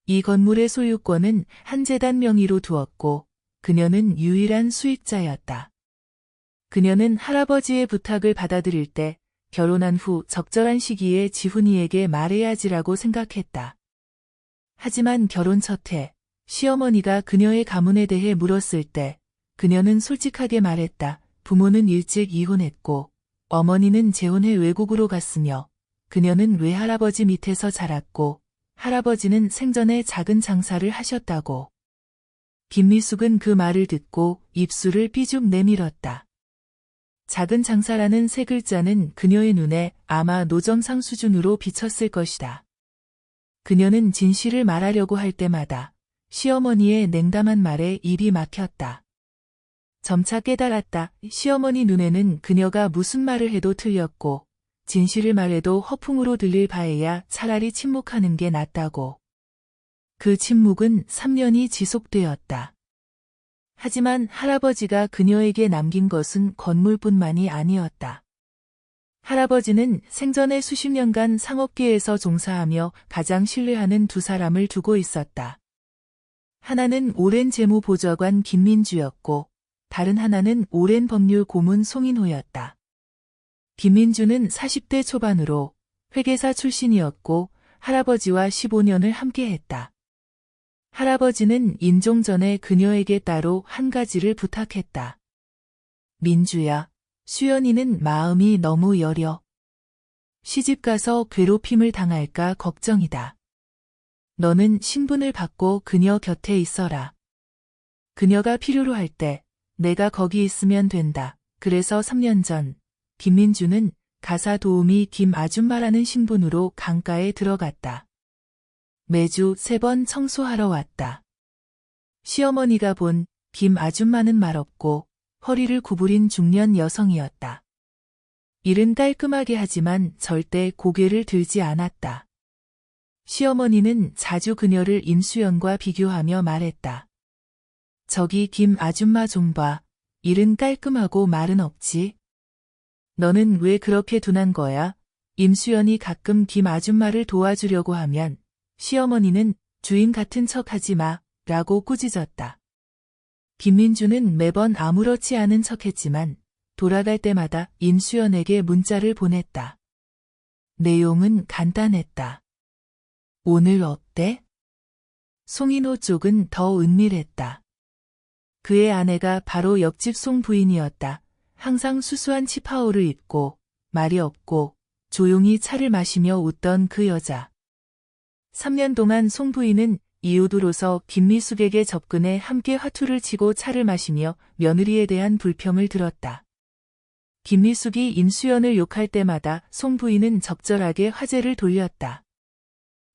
이 건물의 소유권은 한 재단 명의로 두었고 그녀는 유일한 수익자였다. 그녀는 할아버지의 부탁을 받아들일 때 결혼한 후 적절한 시기에 지훈이에게 말해야지라고 생각했다. 하지만 결혼 첫해 시어머니가 그녀의 가문에 대해 물었을 때 그녀는 솔직하게 말했다. 부모는 일찍 이혼했고 어머니는 재혼해 외국으로 갔으며 그녀는 외할아버지 밑에서 자랐고 할아버지는 생전에 작은 장사를 하셨다고. 김미숙은 그 말을 듣고 입술을 삐죽 내밀었다. 작은 장사라는 세 글자는 그녀의 눈에 아마 노점상 수준으로 비쳤을 것이다. 그녀는 진실을 말하려고 할 때마다 시어머니의 냉담한 말에 입이 막혔다. 점차 깨달았다. 시어머니 눈에는 그녀가 무슨 말을 해도 틀렸고 진실을 말해도 허풍으로 들릴 바에야 차라리 침묵하는 게 낫다고. 그 침묵은 3년이 지속되었다. 하지만 할아버지가 그녀에게 남긴 것은 건물뿐만이 아니었다. 할아버지는 생전에 수십 년간 상업계에서 종사하며 가장 신뢰하는 두 사람을 두고 있었다. 하나는 오랜 재무보좌관 김민주였고 다른 하나는 오랜 법률 고문 송인호였다. 김민주는 40대 초반으로 회계사 출신이었고 할아버지와 15년을 함께했다. 할아버지는 인종 전에 그녀에게 따로 한 가지를 부탁했다. 민주야, 수연이는 마음이 너무 여려. 시집가서 괴롭힘을 당할까 걱정이다. 너는 신분을 받고 그녀 곁에 있어라. 그녀가 필요로 할 때 내가 거기 있으면 된다. 그래서 3년 전 김민주는 가사 도우미 김 아줌마라는 신분으로 강가에 들어갔다. 매주 3번 청소하러 왔다. 시어머니가 본 김 아줌마는 말없고 허리를 구부린 중년 여성이었다. 일은 깔끔하게 하지만 절대 고개를 들지 않았다. 시어머니는 자주 그녀를 임수연과 비교하며 말했다. 저기 김 아줌마 좀 봐. 일은 깔끔하고 말은 없지. 너는 왜 그렇게 둔한 거야? 임수연이 가끔 김 아줌마를 도와주려고 하면 시어머니는 주인 같은 척하지 마 라고 꾸짖었다. 김민주는 매번 아무렇지 않은 척했지만 돌아갈 때마다 임수연에게 문자를 보냈다. 내용은 간단했다. 오늘 어때? 송인호 쪽은 더 은밀했다. 그의 아내가 바로 옆집 송 부인이었다. 항상 수수한 치파오를 입고 말이 없고 조용히 차를 마시며 웃던 그 여자. 3년 동안 송 부인은 이웃으로서 김미숙에게 접근해 함께 화투를 치고 차를 마시며 며느리에 대한 불평을 들었다. 김미숙이 임수연을 욕할 때마다 송 부인은 적절하게 화제를 돌렸다.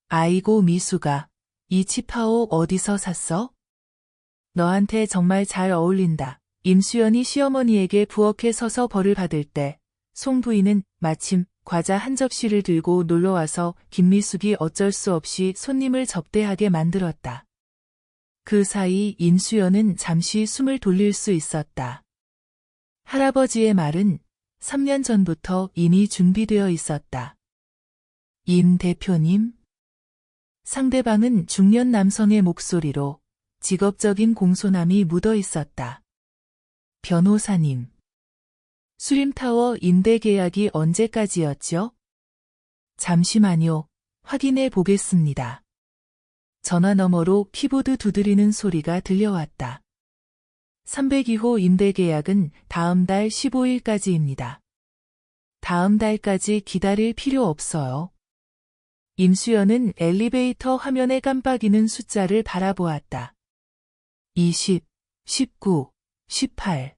아이고 미숙아, 이 치파오 어디서 샀어? 너한테 정말 잘 어울린다. 임수연이 시어머니에게 부엌에 서서 벌을 받을 때 송 부인은 마침 과자 한 접시를 들고 놀러와서 김미숙이 어쩔 수 없이 손님을 접대하게 만들었다. 그 사이 임수연은 잠시 숨을 돌릴 수 있었다. 할아버지의 말은 3년 전부터 이미 준비되어 있었다. 임 대표님? 상대방은 중년 남성의 목소리로 직업적인 공손함이 묻어 있었다. 변호사님. 수림타워 임대 계약이 언제까지였죠? 잠시만요. 확인해 보겠습니다. 전화 너머로 키보드 두드리는 소리가 들려왔다. 302호 임대 계약은 다음 달 15일까지입니다. 다음 달까지 기다릴 필요 없어요. 임수연은 엘리베이터 화면에 깜빡이는 숫자를 바라보았다. 20, 19, 18.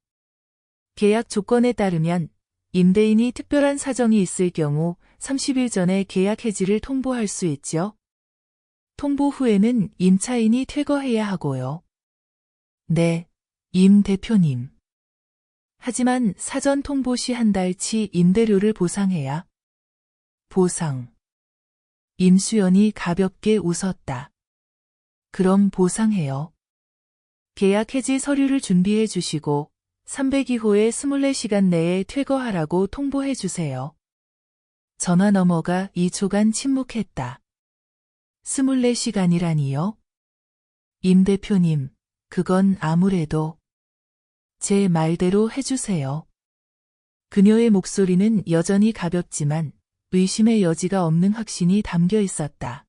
계약 조건에 따르면 임대인이 특별한 사정이 있을 경우 30일 전에 계약 해지를 통보할 수 있죠. 통보 후에는 임차인이 퇴거해야 하고요. 네, 임 대표님. 하지만 사전 통보 시 한 달치 임대료를 보상해야. 보상. 임수연이 가볍게 웃었다. 그럼 보상해요. 계약 해지 서류를 준비해 주시고 302호에 24시간 내에 퇴거하라고 통보해 주세요. 전화 너머가 2초간 침묵했다. 24시간이라니요? 임 대표님, 그건 아무래도 제 말대로 해주세요. 그녀의 목소리는 여전히 가볍지만 의심의 여지가 없는 확신이 담겨 있었다.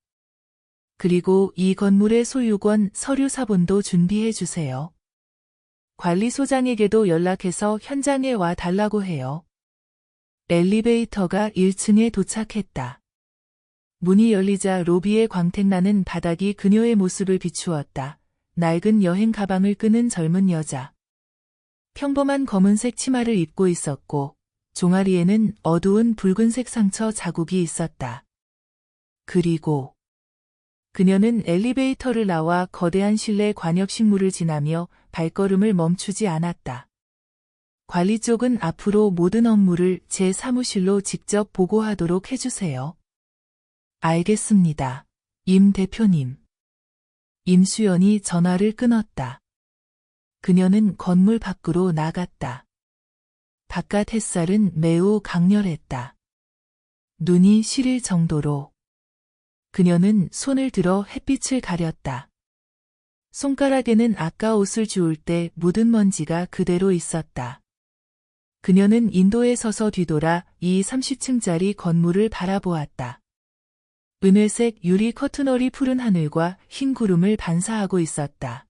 그리고 이 건물의 소유권 서류 사본도 준비해 주세요. 관리소장에게도 연락해서 현장에 와 달라고 해요. 엘리베이터가 1층에 도착했다. 문이 열리자 로비의 광택나는 바닥이 그녀의 모습을 비추었다. 낡은 여행 가방을 끄는 젊은 여자. 평범한 검은색 치마를 입고 있었고 종아리에는 어두운 붉은색 상처 자국이 있었다. 그리고 그녀는 엘리베이터를 나와 거대한 실내 관엽식물을 지나며 발걸음을 멈추지 않았다. 관리 쪽은 앞으로 모든 업무를 제 사무실로 직접 보고하도록 해주세요. 알겠습니다. 임 대표님. 임수연이 전화를 끊었다. 그녀는 건물 밖으로 나갔다. 바깥 햇살은 매우 강렬했다. 눈이 시릴 정도로. 그녀는 손을 들어 햇빛을 가렸다. 손가락에는 아까 옷을 주울 때 묻은 먼지가 그대로 있었다. 그녀는 인도에 서서 뒤돌아 이 30층짜리 건물을 바라보았다. 은회색 유리 커튼월이 푸른 하늘과 흰 구름을 반사하고 있었다.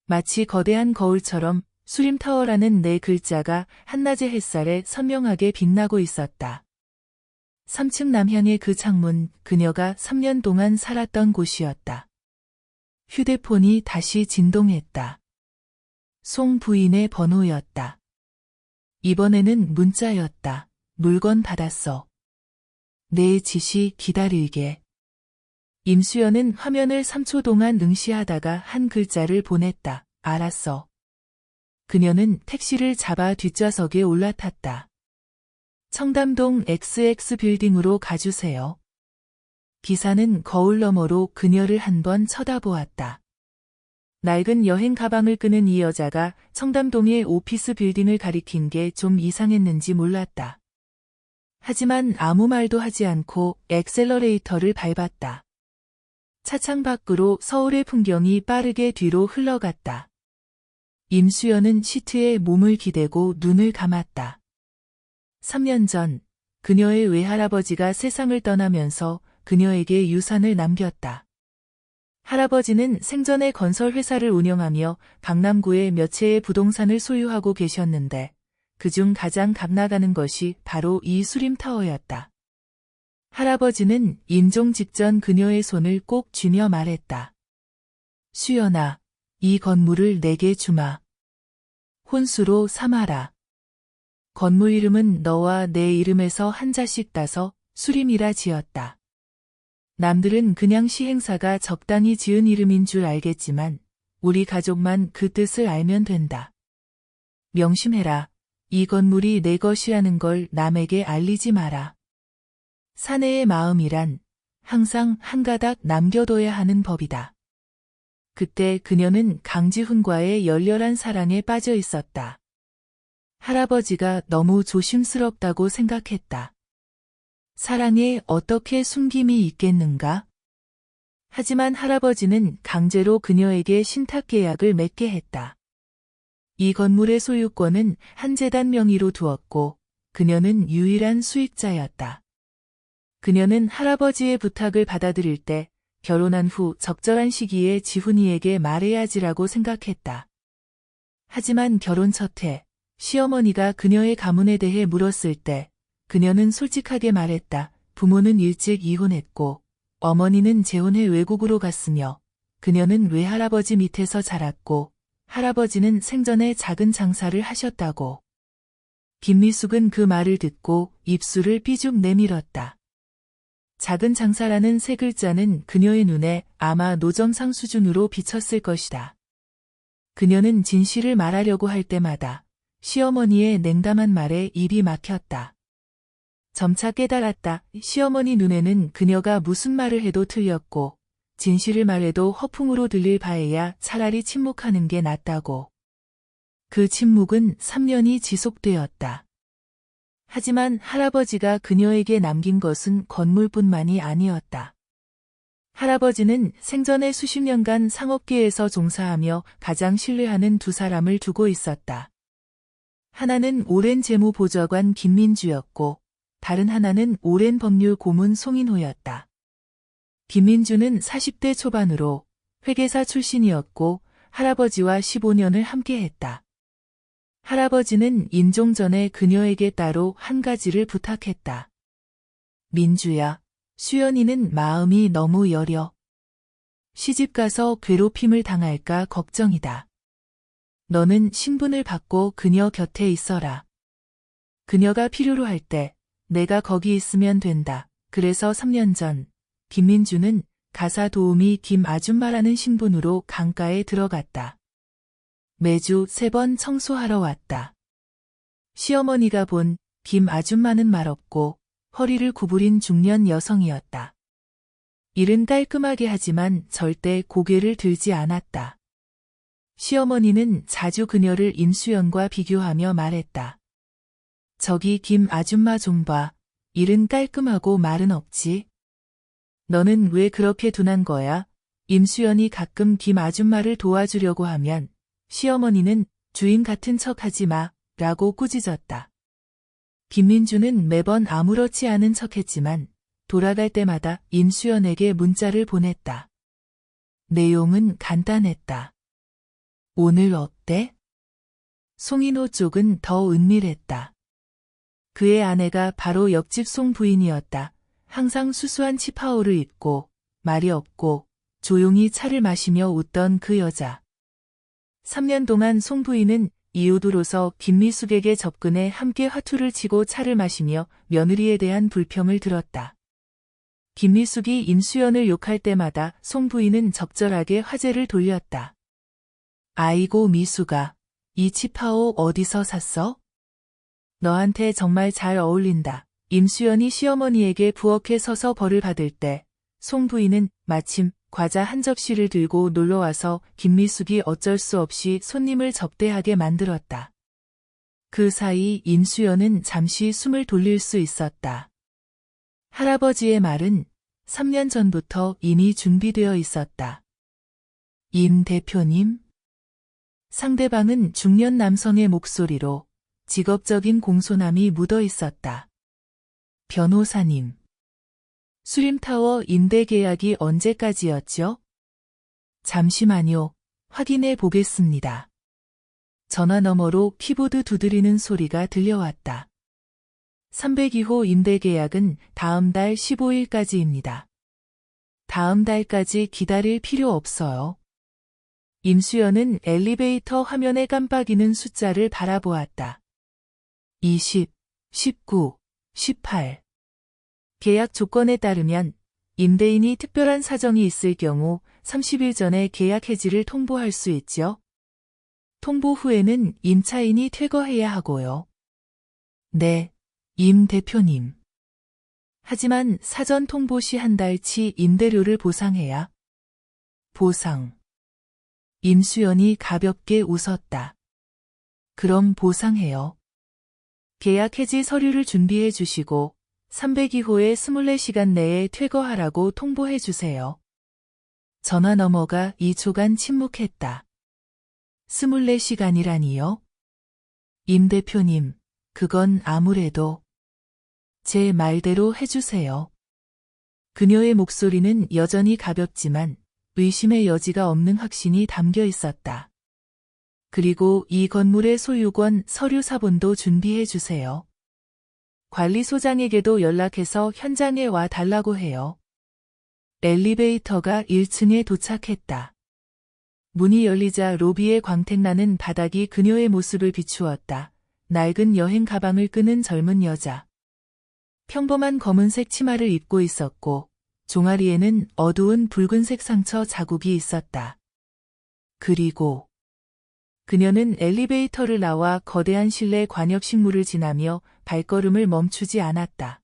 마치 거대한 거울처럼 수림타워라는 네 글자가 한낮의 햇살에 선명하게 빛나고 있었다. 3층 남향의 그 창문, 그녀가 3년 동안 살았던 곳이었다. 휴대폰이 다시 진동했다. 송 부인의 번호였다. 이번에는 문자였다. 물건 받았어. 내 지시 기다릴게. 임수연은 화면을 3초 동안 응시하다가 한 글자를 보냈다. 알았어. 그녀는 택시를 잡아 뒷좌석에 올라탔다. 청담동 XX 빌딩으로 가주세요. 기사는 거울 너머로 그녀를 한번 쳐다보았다. 낡은 여행 가방을 끄는 이 여자가 청담동의 오피스 빌딩을 가리킨 게 좀 이상했는지 몰랐다. 하지만 아무 말도 하지 않고 엑셀러레이터를 밟았다. 차창 밖으로 서울의 풍경이 빠르게 뒤로 흘러갔다. 임수연은 시트에 몸을 기대고 눈을 감았다. 3년 전 그녀의 외할아버지가 세상을 떠나면서 그녀에게 유산을 남겼다. 할아버지는 생전에 건설회사를 운영하며 강남구에 몇 채의 부동산을 소유하고 계셨는데 그중 가장 값나가는 것이 바로 이 수림타워였다. 할아버지는 임종 직전 그녀의 손을 꼭 쥐며 말했다. 수연아, 이 건물을 내게 주마. 혼수로 삼아라. 건물 이름은 너와 내 이름에서 한 자씩 따서 수림이라 지었다. 남들은 그냥 시행사가 적당히 지은 이름인 줄 알겠지만 우리 가족만 그 뜻을 알면 된다. 명심해라. 이 건물이 내 것이라는 걸 남에게 알리지 마라. 사내의 마음이란 항상 한 가닥 남겨둬야 하는 법이다. 그때 그녀는 강지훈과의 열렬한 사랑에 빠져 있었다. 할아버지가 너무 조심스럽다고 생각했다. 사랑에 어떻게 숨김이 있겠는가? 하지만 할아버지는 강제로 그녀에게 신탁계약을 맺게 했다. 이 건물의 소유권은 한 재단 명의로 두었고 그녀는 유일한 수익자였다. 그녀는 할아버지의 부탁을 받아들일 때 결혼한 후 적절한 시기에 지훈이에게 말해야지라고 생각했다. 하지만 결혼 첫해 시어머니가 그녀의 가문에 대해 물었을 때 그녀는 솔직하게 말했다. 부모는 일찍 이혼했고 어머니는 재혼해 외국으로 갔으며 그녀는 외할아버지 밑에서 자랐고 할아버지는 생전에 작은 장사를 하셨다고. 김미숙은 그 말을 듣고 입술을 삐죽 내밀었다. 작은 장사라는 세 글자는 그녀의 눈에 아마 노점상 수준으로 비쳤을 것이다. 그녀는 진실을 말하려고 할 때마다 시어머니의 냉담한 말에 입이 막혔다. 점차 깨달았다. 시어머니 눈에는 그녀가 무슨 말을 해도 틀렸고 진실을 말해도 허풍으로 들릴 바에야 차라리 침묵하는 게 낫다고. 그 침묵은 3년이 지속되었다. 하지만 할아버지가 그녀에게 남긴 것은 건물뿐만이 아니었다. 할아버지는 생전에 수십 년간 상업계에서 종사하며 가장 신뢰하는 두 사람을 두고 있었다. 하나는 오랜 재무보좌관 김민주였고 다른 하나는 오랜 법률 고문 송인호였다. 김민주는 40대 초반으로 회계사 출신이었고 할아버지와 15년을 함께했다. 할아버지는 임종 전에 그녀에게 따로 한 가지를 부탁했다. 민주야, 수연이는 마음이 너무 여려. 시집가서 괴롭힘을 당할까 걱정이다. 너는 신분을 받고 그녀 곁에 있어라. 그녀가 필요로 할 때 내가 거기 있으면 된다. 그래서 3년 전 김민주는 가사 도우미 김아줌마라는 신분으로 강가에 들어갔다. 매주 3번 청소하러 왔다. 시어머니가 본 김아줌마는 말없고 허리를 구부린 중년 여성이었다. 일은 깔끔하게 하지만 절대 고개를 들지 않았다. 시어머니는 자주 그녀를 임수연과 비교하며 말했다. 저기 김 아줌마 좀 봐. 일은 깔끔하고 말은 없지. 너는 왜 그렇게 둔한 거야? 임수연이 가끔 김 아줌마를 도와주려고 하면 시어머니는 주인 같은 척하지 마 라고 꾸짖었다. 김민주는 매번 아무렇지 않은 척했지만 돌아갈 때마다 임수연에게 문자를 보냈다. 내용은 간단했다. 오늘 어때? 송인호 쪽은 더 은밀했다. 그의 아내가 바로 옆집 송 부인이었다. 항상 수수한 치파오를 입고 말이 없고 조용히 차를 마시며 웃던 그 여자. 3년 동안 송 부인은 이웃으로서 김미숙에게 접근해 함께 화투를 치고 차를 마시며 며느리에 대한 불평을 들었다. 김미숙이 임수연을 욕할 때마다 송 부인은 적절하게 화제를 돌렸다. 아이고 미숙아, 이 치파오 어디서 샀어? 너한테 정말 잘 어울린다. 임수연이 시어머니에게 부엌에 서서 벌을 받을 때 송 부인은 마침 과자 한 접시를 들고 놀러와서 김미숙이 어쩔 수 없이 손님을 접대하게 만들었다. 그 사이 임수연은 잠시 숨을 돌릴 수 있었다. 할아버지의 말은 3년 전부터 이미 준비되어 있었다. 임 대표님? 상대방은 중년 남성의 목소리로 직업적인 공손함이 묻어 있었다. 변호사님. 수림타워 임대 계약이 언제까지였죠? 잠시만요. 확인해 보겠습니다. 전화 너머로 키보드 두드리는 소리가 들려왔다. 302호 임대 계약은 다음 달 15일까지입니다. 다음 달까지 기다릴 필요 없어요. 임수연은 엘리베이터 화면에 깜빡이는 숫자를 바라보았다. 20, 19, 18. 계약 조건에 따르면 임대인이 특별한 사정이 있을 경우 30일 전에 계약 해지를 통보할 수 있죠. 통보 후에는 임차인이 퇴거해야 하고요. 네, 임 대표님. 하지만 사전 통보 시 한 달치 임대료를 보상해야. 보상. 임수연이 가볍게 웃었다. 그럼 보상해요. 계약 해지 서류를 준비해 주시고 302호에 24시간 내에 퇴거하라고 통보해 주세요. 전화 너머가 2초간 침묵했다. 24시간이라니요? 임 대표님, 그건 아무래도 제 말대로 해주세요. 그녀의 목소리는 여전히 가볍지만 의심의 여지가 없는 확신이 담겨 있었다. 그리고 이 건물의 소유권 서류 사본도 준비해 주세요. 관리소장에게도 연락해서 현장에 와 달라고 해요. 엘리베이터가 1층에 도착했다. 문이 열리자 로비의 광택나는 바닥이 그녀의 모습을 비추었다. 낡은 여행 가방을 끄는 젊은 여자. 평범한 검은색 치마를 입고 있었고 종아리에는 어두운 붉은색 상처 자국이 있었다. 그리고 그녀는 엘리베이터를 나와 거대한 실내 관역식물을 지나며 발걸음을 멈추지 않았다.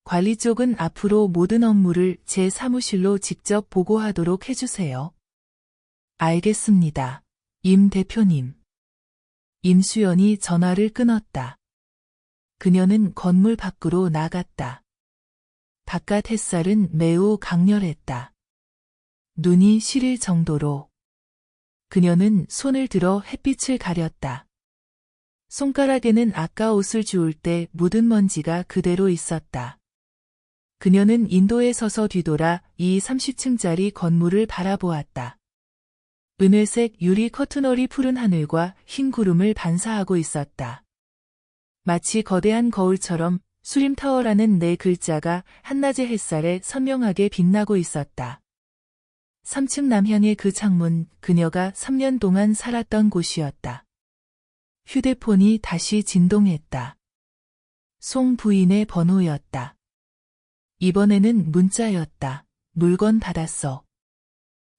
관리 쪽은 앞으로 모든 업무를 제 사무실로 직접 보고하도록 해주세요. 알겠습니다. 임 대표님. 임수연이 전화를 끊었다. 그녀는 건물 밖으로 나갔다. 바깥 햇살은 매우 강렬했다. 눈이 시릴 정도로. 그녀는 손을 들어 햇빛을 가렸다. 손가락에는 아까 옷을 주울 때 묻은 먼지가 그대로 있었다. 그녀는 인도에 서서 뒤돌아 이 30층짜리 건물을 바라보았다. 은회색 유리 커튼홀이 푸른 하늘과 흰 구름을 반사하고 있었다. 마치 거대한 거울처럼 수림타워라는 네 글자가 한낮의 햇살에 선명하게 빛나고 있었다. 3층 남향의 그 창문, 그녀가 3년 동안 살았던 곳이었다. 휴대폰이 다시 진동했다. 송 부인의 번호였다. 이번에는 문자였다. 물건 받았어.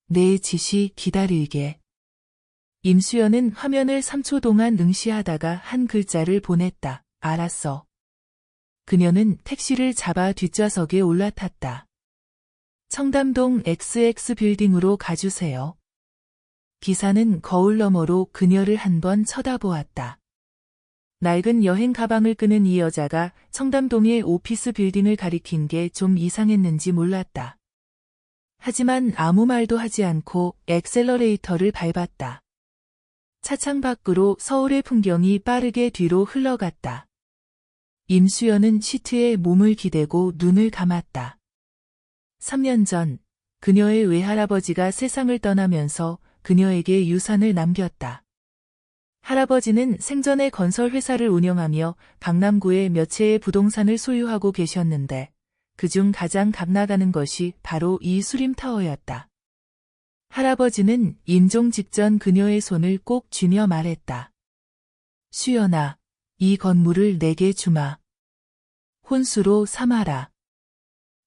내 지시 기다릴게. 임수연은 화면을 3초 동안 응시하다가 한 글자를 보냈다. 알았어. 그녀는 택시를 잡아 뒷좌석에 올라탔다. 청담동 XX 빌딩으로 가주세요. 기사는 거울 너머로 그녀를 한번 쳐다보았다. 낡은 여행 가방을 끄는 이 여자가 청담동의 오피스 빌딩을 가리킨 게 좀 이상했는지 몰랐다. 하지만 아무 말도 하지 않고 엑셀러레이터를 밟았다. 차창 밖으로 서울의 풍경이 빠르게 뒤로 흘러갔다. 임수연은 시트에 몸을 기대고 눈을 감았다. 3년 전 그녀의 외할아버지가 세상을 떠나면서 그녀에게 유산을 남겼다. 할아버지는 생전에 건설회사를 운영하며 강남구에 몇 채의 부동산을 소유하고 계셨는데 그중 가장 값나가는 것이 바로 이 수림타워였다. 할아버지는 임종 직전 그녀의 손을 꼭 쥐며 말했다. 수연아, 이 건물을 내게 주마. 혼수로 삼아라.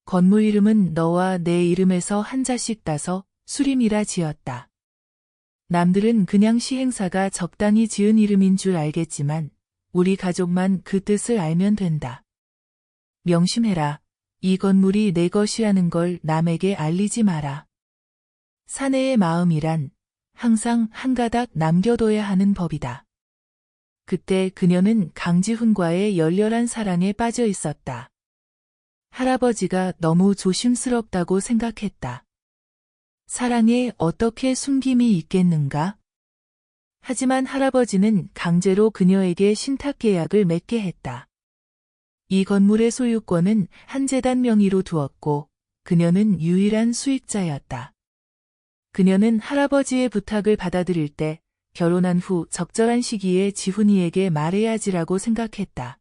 건물 이름은 너와 내 이름에서 한 자씩 따서 수림이라 지었다. 남들은 그냥 시행사가 적당히 지은 이름인 줄 알겠지만 우리 가족만 그 뜻을 알면 된다. 명심해라. 이 건물이 내 것이라는 걸 남에게 알리지 마라. 사내의 마음이란 항상 한 가닥 남겨둬야 하는 법이다. 그때 그녀는 강지훈과의 열렬한 사랑에 빠져 있었다. 할아버지가 너무 조심스럽다고 생각했다. 사랑에 어떻게 숨김이 있겠는가? 하지만 할아버지는 강제로 그녀에게 신탁 계약을 맺게 했다. 이 건물의 소유권은 한 재단 명의로 두었고 그녀는 유일한 수익자였다. 그녀는 할아버지의 부탁을 받아들일 때 결혼한 후 적절한 시기에 지훈이에게 말해야지라고 생각했다.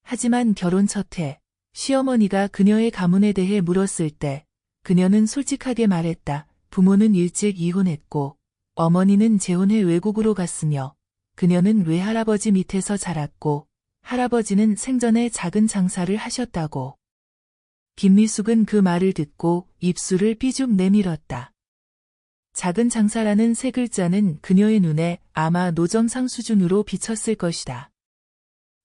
하지만 결혼 첫해 시어머니가 그녀의 가문에 대해 물었을 때 그녀는 솔직하게 말했다. 부모는 일찍 이혼했고 어머니는 재혼해 외국으로 갔으며 그녀는 외할아버지 밑에서 자랐고 할아버지는 생전에 작은 장사를 하셨다고. 김미숙은 그 말을 듣고 입술을 삐죽 내밀었다. 작은 장사라는 세 글자는 그녀의 눈에 아마 노점상 수준으로 비쳤을 것이다.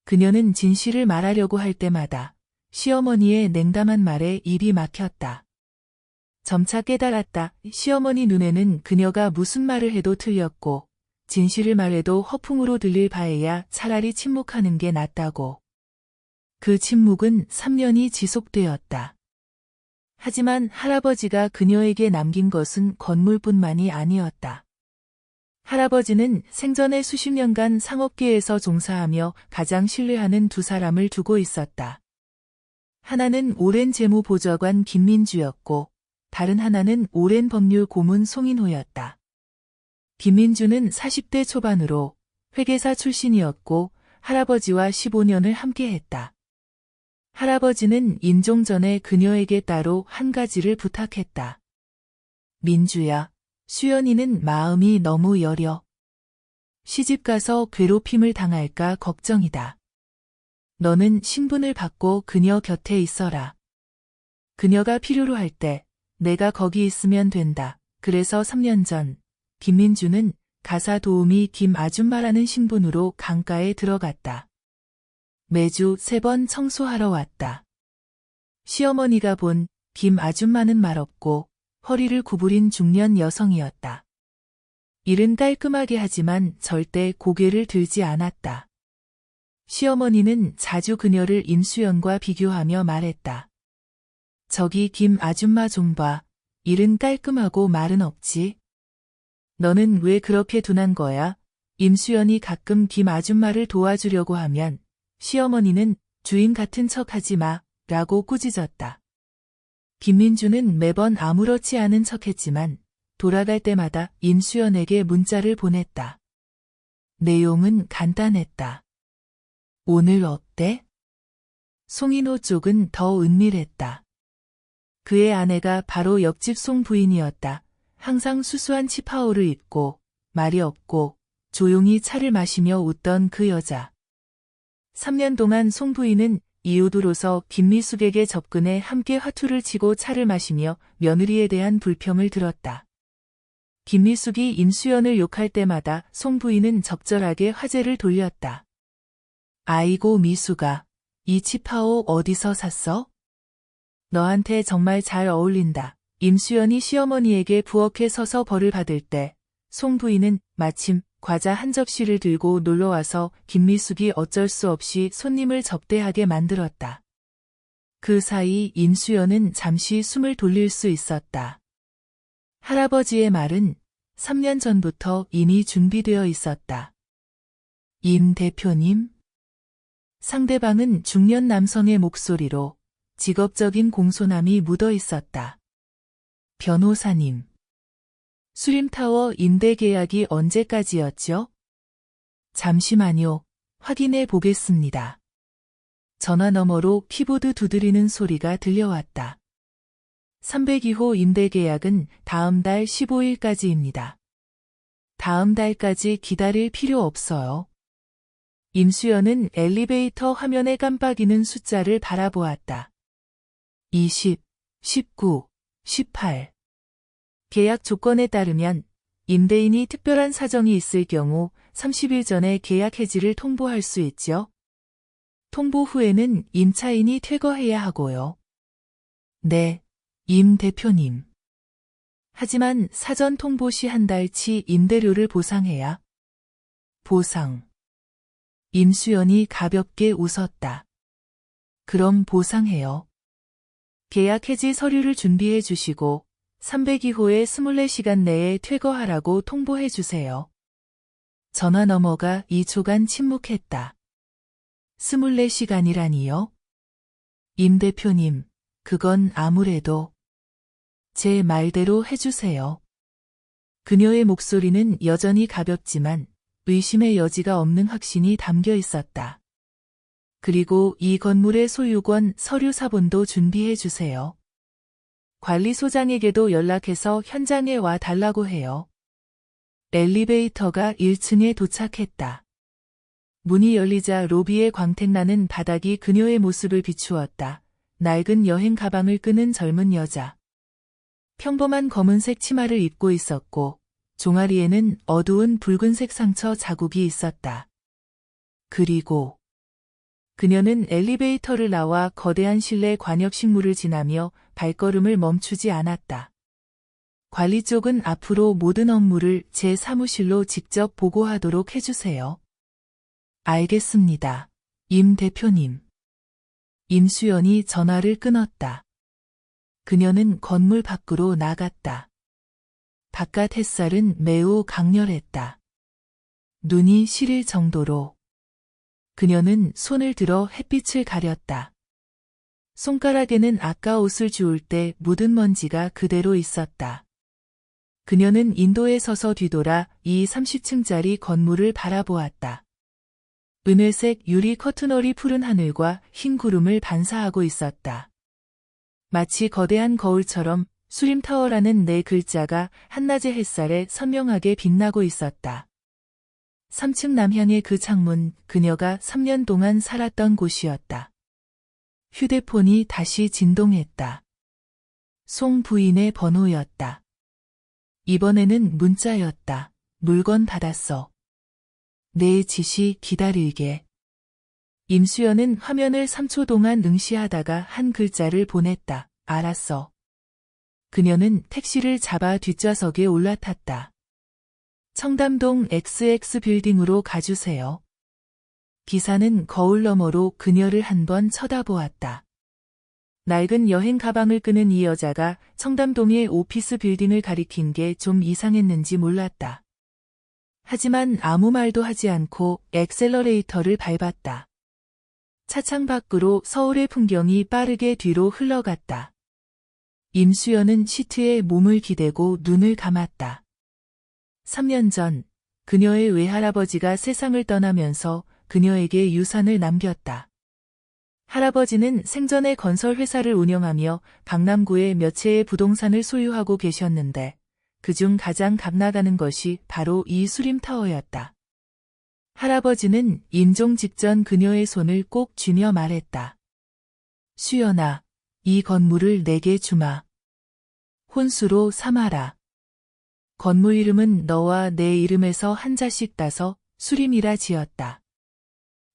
그녀는 진실을 말하려고 할 때마다 시어머니의 냉담한 말에 입이 막혔다. 점차 깨달았다. 시어머니 눈에는 그녀가 무슨 말을 해도 틀렸고 진실을 말해도 허풍으로 들릴 바에야 차라리 침묵하는 게 낫다고. 그 침묵은 3년이 지속되었다. 하지만 할아버지가 그녀에게 남긴 것은 건물뿐만이 아니었다. 할아버지는 생전에 수십 년간 상업계에서 종사하며 가장 신뢰하는 두 사람을 두고 있었다. 하나는 오랜 재무보좌관 김민주였고 다른 하나는 오랜 법률 고문 송인호였다. 김민주는 40대 초반으로 회계사 출신이었고 할아버지와 15년을 함께했다. 할아버지는 임종 전에 그녀에게 따로 한 가지를 부탁했다. 민주야, 수연이는 마음이 너무 여려. 시집가서 괴롭힘을 당할까 걱정이다. 너는 신분을 받고 그녀 곁에 있어라. 그녀가 필요로 할 때 내가 거기 있으면 된다. 그래서 3년 전 김민주는 가사 도우미 김 아줌마라는 신분으로 강가에 들어갔다. 매주 3번 청소하러 왔다. 시어머니가 본 김 아줌마는 말없고 허리를 구부린 중년 여성이었다. 일은 깔끔하게 하지만 절대 고개를 들지 않았다. 시어머니는 자주 그녀를 임수연과 비교하며 말했다. 저기 김 아줌마 좀 봐. 일은 깔끔하고 말은 없지. 너는 왜 그렇게 둔한 거야? 임수연이 가끔 김 아줌마를 도와주려고 하면 시어머니는 주인 같은 척 하지 마, 라고 꾸짖었다. 김민주는 매번 아무렇지 않은 척했지만 돌아갈 때마다 임수연에게 문자를 보냈다. 내용은 간단했다. 오늘 어때? 송인호 쪽은 더 은밀했다. 그의 아내가 바로 옆집 송 부인이었다. 항상 수수한 치파오를 입고 말이 없고 조용히 차를 마시며 웃던 그 여자. 3년 동안 송 부인은 이웃으로서 김미숙에게 접근해 함께 화투를 치고 차를 마시며 며느리에 대한 불평을 들었다. 김미숙이 임수연을 욕할 때마다 송 부인은 적절하게 화제를 돌렸다. 아이고 미숙아, 이 치파오 어디서 샀어? 너한테 정말 잘 어울린다. 임수연이 시어머니에게 부엌에 서서 벌을 받을 때 송 부인은 마침 과자 한 접시를 들고 놀러와서 김미숙이 어쩔 수 없이 손님을 접대하게 만들었다. 그 사이 임수연은 잠시 숨을 돌릴 수 있었다. 할아버지의 말은 3년 전부터 이미 준비되어 있었다. 임 대표님? 상대방은 중년 남성의 목소리로 직업적인 공손함이 묻어 있었다. 변호사님. 수림타워 임대 계약이 언제까지였죠? 잠시만요. 확인해 보겠습니다. 전화 너머로 키보드 두드리는 소리가 들려왔다. 302호 임대 계약은 다음 달 15일까지입니다. 다음 달까지 기다릴 필요 없어요. 임수연은 엘리베이터 화면에 깜빡이는 숫자를 바라보았다. 20, 19, 18. 계약 조건에 따르면 임대인이 특별한 사정이 있을 경우 30일 전에 계약 해지를 통보할 수 있죠. 통보 후에는 임차인이 퇴거해야 하고요. 네, 임 대표님. 하지만 사전 통보 시 한 달치 임대료를 보상해야. 보상. 임수연이 가볍게 웃었다. 그럼 보상해요. 계약 해지 서류를 준비해 주시고 302호에 24시간 내에 퇴거하라고 통보해 주세요. 전화 너머가 2초간 침묵했다. 24시간이라니요? 임 대표님, 그건 아무래도 제 말대로 해주세요. 그녀의 목소리는 여전히 가볍지만 의심의 여지가 없는 확신이 담겨 있었다. 그리고 이 건물의 소유권 서류 사본도 준비해 주세요. 관리소장에게도 연락해서 현장에 와 달라고 해요. 엘리베이터가 1층에 도착했다. 문이 열리자 로비의 광택나는 바닥이 그녀의 모습을 비추었다. 낡은 여행 가방을 끄는 젊은 여자. 평범한 검은색 치마를 입고 있었고 종아리에는 어두운 붉은색 상처 자국이 있었다. 그리고 그녀는 엘리베이터를 나와 거대한 실내 관역식물을 지나며 발걸음을 멈추지 않았다. 관리 쪽은 앞으로 모든 업무를 제 사무실로 직접 보고하도록 해주세요. 알겠습니다. 임 대표님. 임수연이 전화를 끊었다. 그녀는 건물 밖으로 나갔다. 바깥 햇살은 매우 강렬했다. 눈이 시릴 정도로. 그녀는 손을 들어 햇빛을 가렸다. 손가락에는 아까 옷을 주울 때 묻은 먼지가 그대로 있었다. 그녀는 인도에 서서 뒤돌아 이 30층짜리 건물을 바라보았다. 은회색 유리 커튼홀이 푸른 하늘과 흰 구름을 반사하고 있었다. 마치 거대한 거울처럼 수림타워라는 네 글자가 한낮의 햇살에 선명하게 빛나고 있었다. 3층 남향의 그 창문, 그녀가 3년 동안 살았던 곳이었다. 휴대폰이 다시 진동했다. 송 부인의 번호였다. 이번에는 문자였다. 물건 받았어. 내 지시 기다릴게. 임수연은 화면을 3초 동안 응시하다가 한 글자를 보냈다. 알았어. 그녀는 택시를 잡아 뒷좌석에 올라탔다. 청담동 XX 빌딩으로 가주세요. 기사는 거울 너머로 그녀를 한번 쳐다보았다. 낡은 여행 가방을 끄는 이 여자가 청담동의 오피스 빌딩을 가리킨 게 좀 이상했는지 몰랐다. 하지만 아무 말도 하지 않고 엑셀러레이터를 밟았다. 차창 밖으로 서울의 풍경이 빠르게 뒤로 흘러갔다. 임수연은 시트에 몸을 기대고 눈을 감았다. 3년 전 그녀의 외할아버지가 세상을 떠나면서 그녀에게 유산을 남겼다. 할아버지는 생전에 건설회사를 운영하며 강남구에 몇 채의 부동산을 소유하고 계셨는데 그중 가장 값나가는 것이 바로 이 수림타워였다. 할아버지는 임종 직전 그녀의 손을 꼭 쥐며 말했다. 수연아, 이 건물을 내게 주마. 혼수로 삼아라. 건물 이름은 너와 내 이름에서 한 자씩 따서 수림이라 지었다.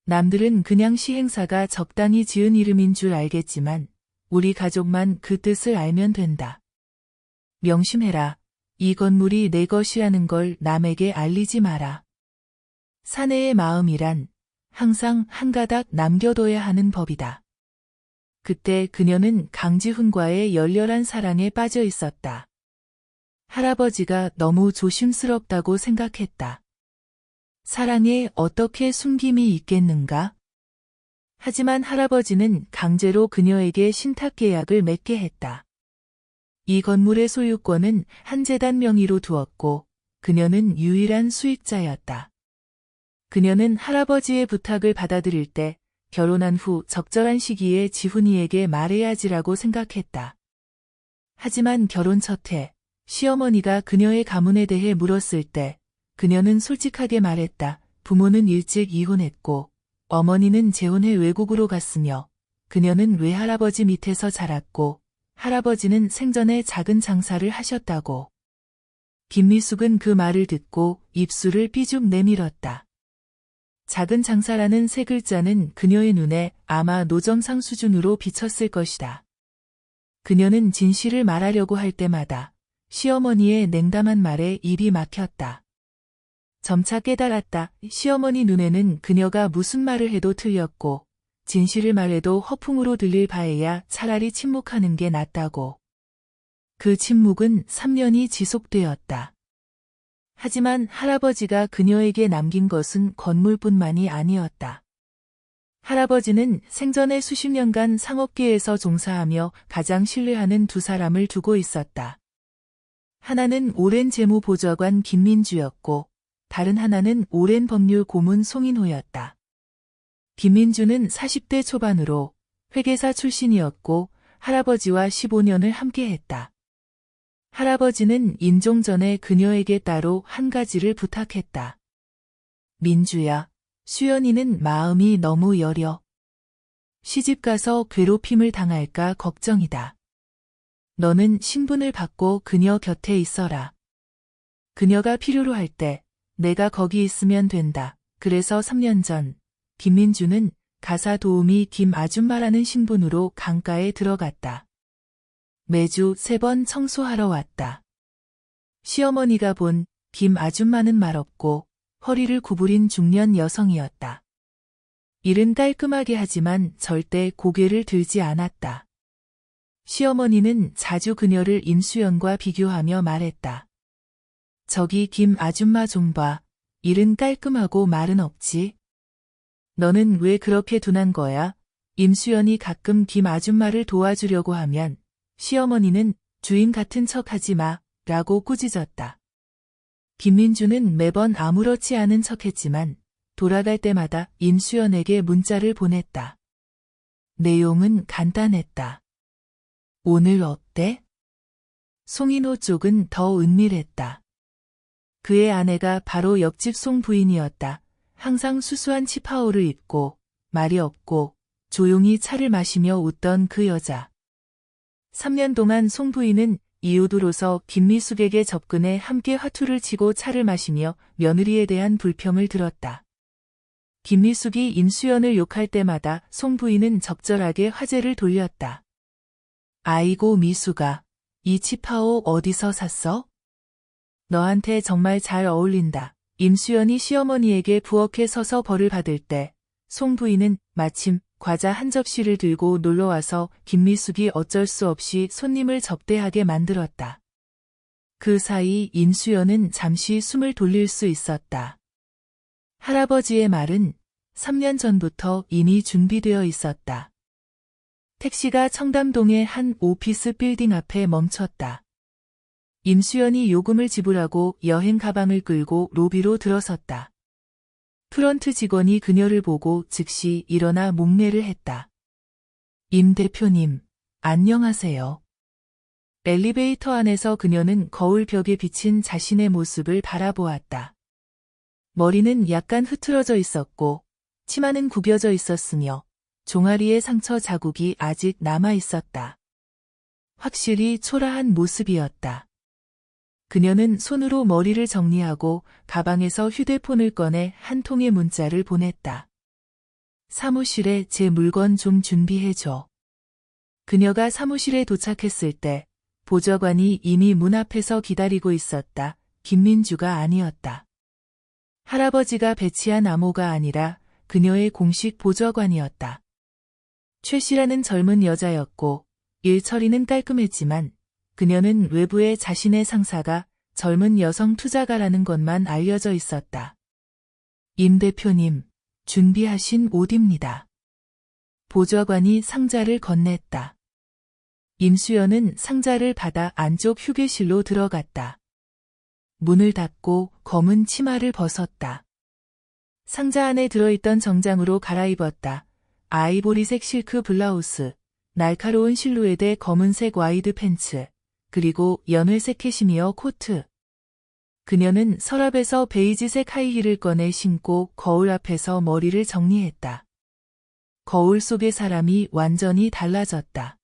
남들은 그냥 시행사가 적당히 지은 이름인 줄 알겠지만 우리 가족만 그 뜻을 알면 된다. 명심해라. 이 건물이 내 것이라는 걸 남에게 알리지 마라. 사내의 마음이란 항상 한 가닥 남겨둬야 하는 법이다. 그때 그녀는 강지훈과의 열렬한 사랑에 빠져 있었다. 할아버지가 너무 조심스럽다고 생각했다. 사랑에 어떻게 숨김이 있겠는가? 하지만 할아버지는 강제로 그녀에게 신탁계약을 맺게 했다. 이 건물의 소유권은 한 재단 명의로 두었고 그녀는 유일한 수익자였다. 그녀는 할아버지의 부탁을 받아들일 때 결혼한 후 적절한 시기에 지훈이에게 말해야지라고 생각했다. 하지만 결혼 첫해 시어머니가 그녀의 가문에 대해 물었을 때 그녀는 솔직하게 말했다. 부모는 일찍 이혼했고 어머니는 재혼해 외국으로 갔으며 그녀는 외할아버지 밑에서 자랐고 할아버지는 생전에 작은 장사를 하셨다고. 김미숙은 그 말을 듣고 입술을 삐죽 내밀었다. 작은 장사라는 세 글자는 그녀의 눈에 아마 노점상 수준으로 비쳤을 것이다. 그녀는 진실을 말하려고 할 때마다 시어머니의 냉담한 말에 입이 막혔다. 점차 깨달았다. 시어머니 눈에는 그녀가 무슨 말을 해도 틀렸고 진실을 말해도 허풍으로 들릴 바에야 차라리 침묵하는 게 낫다고. 그 침묵은 3년이 지속되었다. 하지만 할아버지가 그녀에게 남긴 것은 건물뿐만이 아니었다. 할아버지는 생전에 수십 년간 상업계에서 종사하며 가장 신뢰하는 두 사람을 두고 있었다. 하나는 오랜 재무보좌관 김민주였고 다른 하나는 오랜 법률 고문 송인호였다. 김민주는 40대 초반으로 회계사 출신이었고 할아버지와 15년을 함께했다. 할아버지는 인종 전에 그녀에게 따로 한 가지를 부탁했다. 민주야, 수연이는 마음이 너무 여려. 시집가서 괴롭힘을 당할까 걱정이다. 너는 신분을 받고 그녀 곁에 있어라. 그녀가 필요로 할 때 내가 거기 있으면 된다. 그래서 3년 전 김민주는 가사 도우미 김 아줌마라는 신분으로 강가에 들어갔다. 매주 3번 청소하러 왔다. 시어머니가 본 김 아줌마는 말없고 허리를 구부린 중년 여성이었다. 일은 깔끔하게 하지만 절대 고개를 들지 않았다. 시어머니는 자주 그녀를 임수연과 비교하며 말했다. 저기 김 아줌마 좀 봐. 일은 깔끔하고 말은 없지. 너는 왜 그렇게 둔한 거야? 임수연이 가끔 김 아줌마를 도와주려고 하면 시어머니는 주인 같은 척하지 마 라고 꾸짖었다. 김민주는 매번 아무렇지 않은 척했지만 돌아갈 때마다 임수연에게 문자를 보냈다. 내용은 간단했다. 오늘 어때? 송인호 쪽은 더 은밀했다. 그의 아내가 바로 옆집 송 부인이었다. 항상 수수한 치파오를 입고 말이 없고 조용히 차를 마시며 웃던 그 여자. 3년 동안 송 부인은 이웃으로서 김미숙에게 접근해 함께 화투를 치고 차를 마시며 며느리에 대한 불평을 들었다. 김미숙이 임수연을 욕할 때마다 송 부인은 적절하게 화제를 돌렸다. 아이고 미숙아, 이 치파오 어디서 샀어? 너한테 정말 잘 어울린다. 임수연이 시어머니에게 부엌에 서서 벌을 받을 때 송 부인은 마침 과자 한 접시를 들고 놀러와서 김미숙이 어쩔 수 없이 손님을 접대하게 만들었다. 그 사이 임수연은 잠시 숨을 돌릴 수 있었다. 할아버지의 말은 3년 전부터 이미 준비되어 있었다. 택시가 청담동의 한 오피스 빌딩 앞에 멈췄다. 임수연이 요금을 지불하고 여행 가방을 끌고 로비로 들어섰다. 프런트 직원이 그녀를 보고 즉시 일어나 목례를 했다. 임 대표님, 안녕하세요. 엘리베이터 안에서 그녀는 거울 벽에 비친 자신의 모습을 바라보았다. 머리는 약간 흐트러져 있었고 치마는 구겨져 있었으며 종아리의 상처 자국이 아직 남아 있었다. 확실히 초라한 모습이었다. 그녀는 손으로 머리를 정리하고 가방에서 휴대폰을 꺼내 한 통의 문자를 보냈다. 사무실에 제 물건 좀 준비해줘. 그녀가 사무실에 도착했을 때 보좌관이 이미 문 앞에서 기다리고 있었다. 김민주가 아니었다. 할아버지가 배치한 암호가 아니라 그녀의 공식 보좌관이었다. 최 씨라는 젊은 여자였고 일 처리는 깔끔했지만 그녀는 외부에 자신의 상사가 젊은 여성 투자가라는 것만 알려져 있었다. 임 대표님, 준비하신 옷입니다. 보좌관이 상자를 건넸다. 임수연은 상자를 받아 안쪽 휴게실로 들어갔다. 문을 닫고 검은 치마를 벗었다. 상자 안에 들어있던 정장으로 갈아입었다. 아이보리색 실크 블라우스, 날카로운 실루엣의 검은색 와이드 팬츠, 그리고 연회색 캐시미어 코트. 그녀는 서랍에서 베이지색 하이힐을 꺼내 신고 거울 앞에서 머리를 정리했다. 거울 속의 사람이 완전히 달라졌다.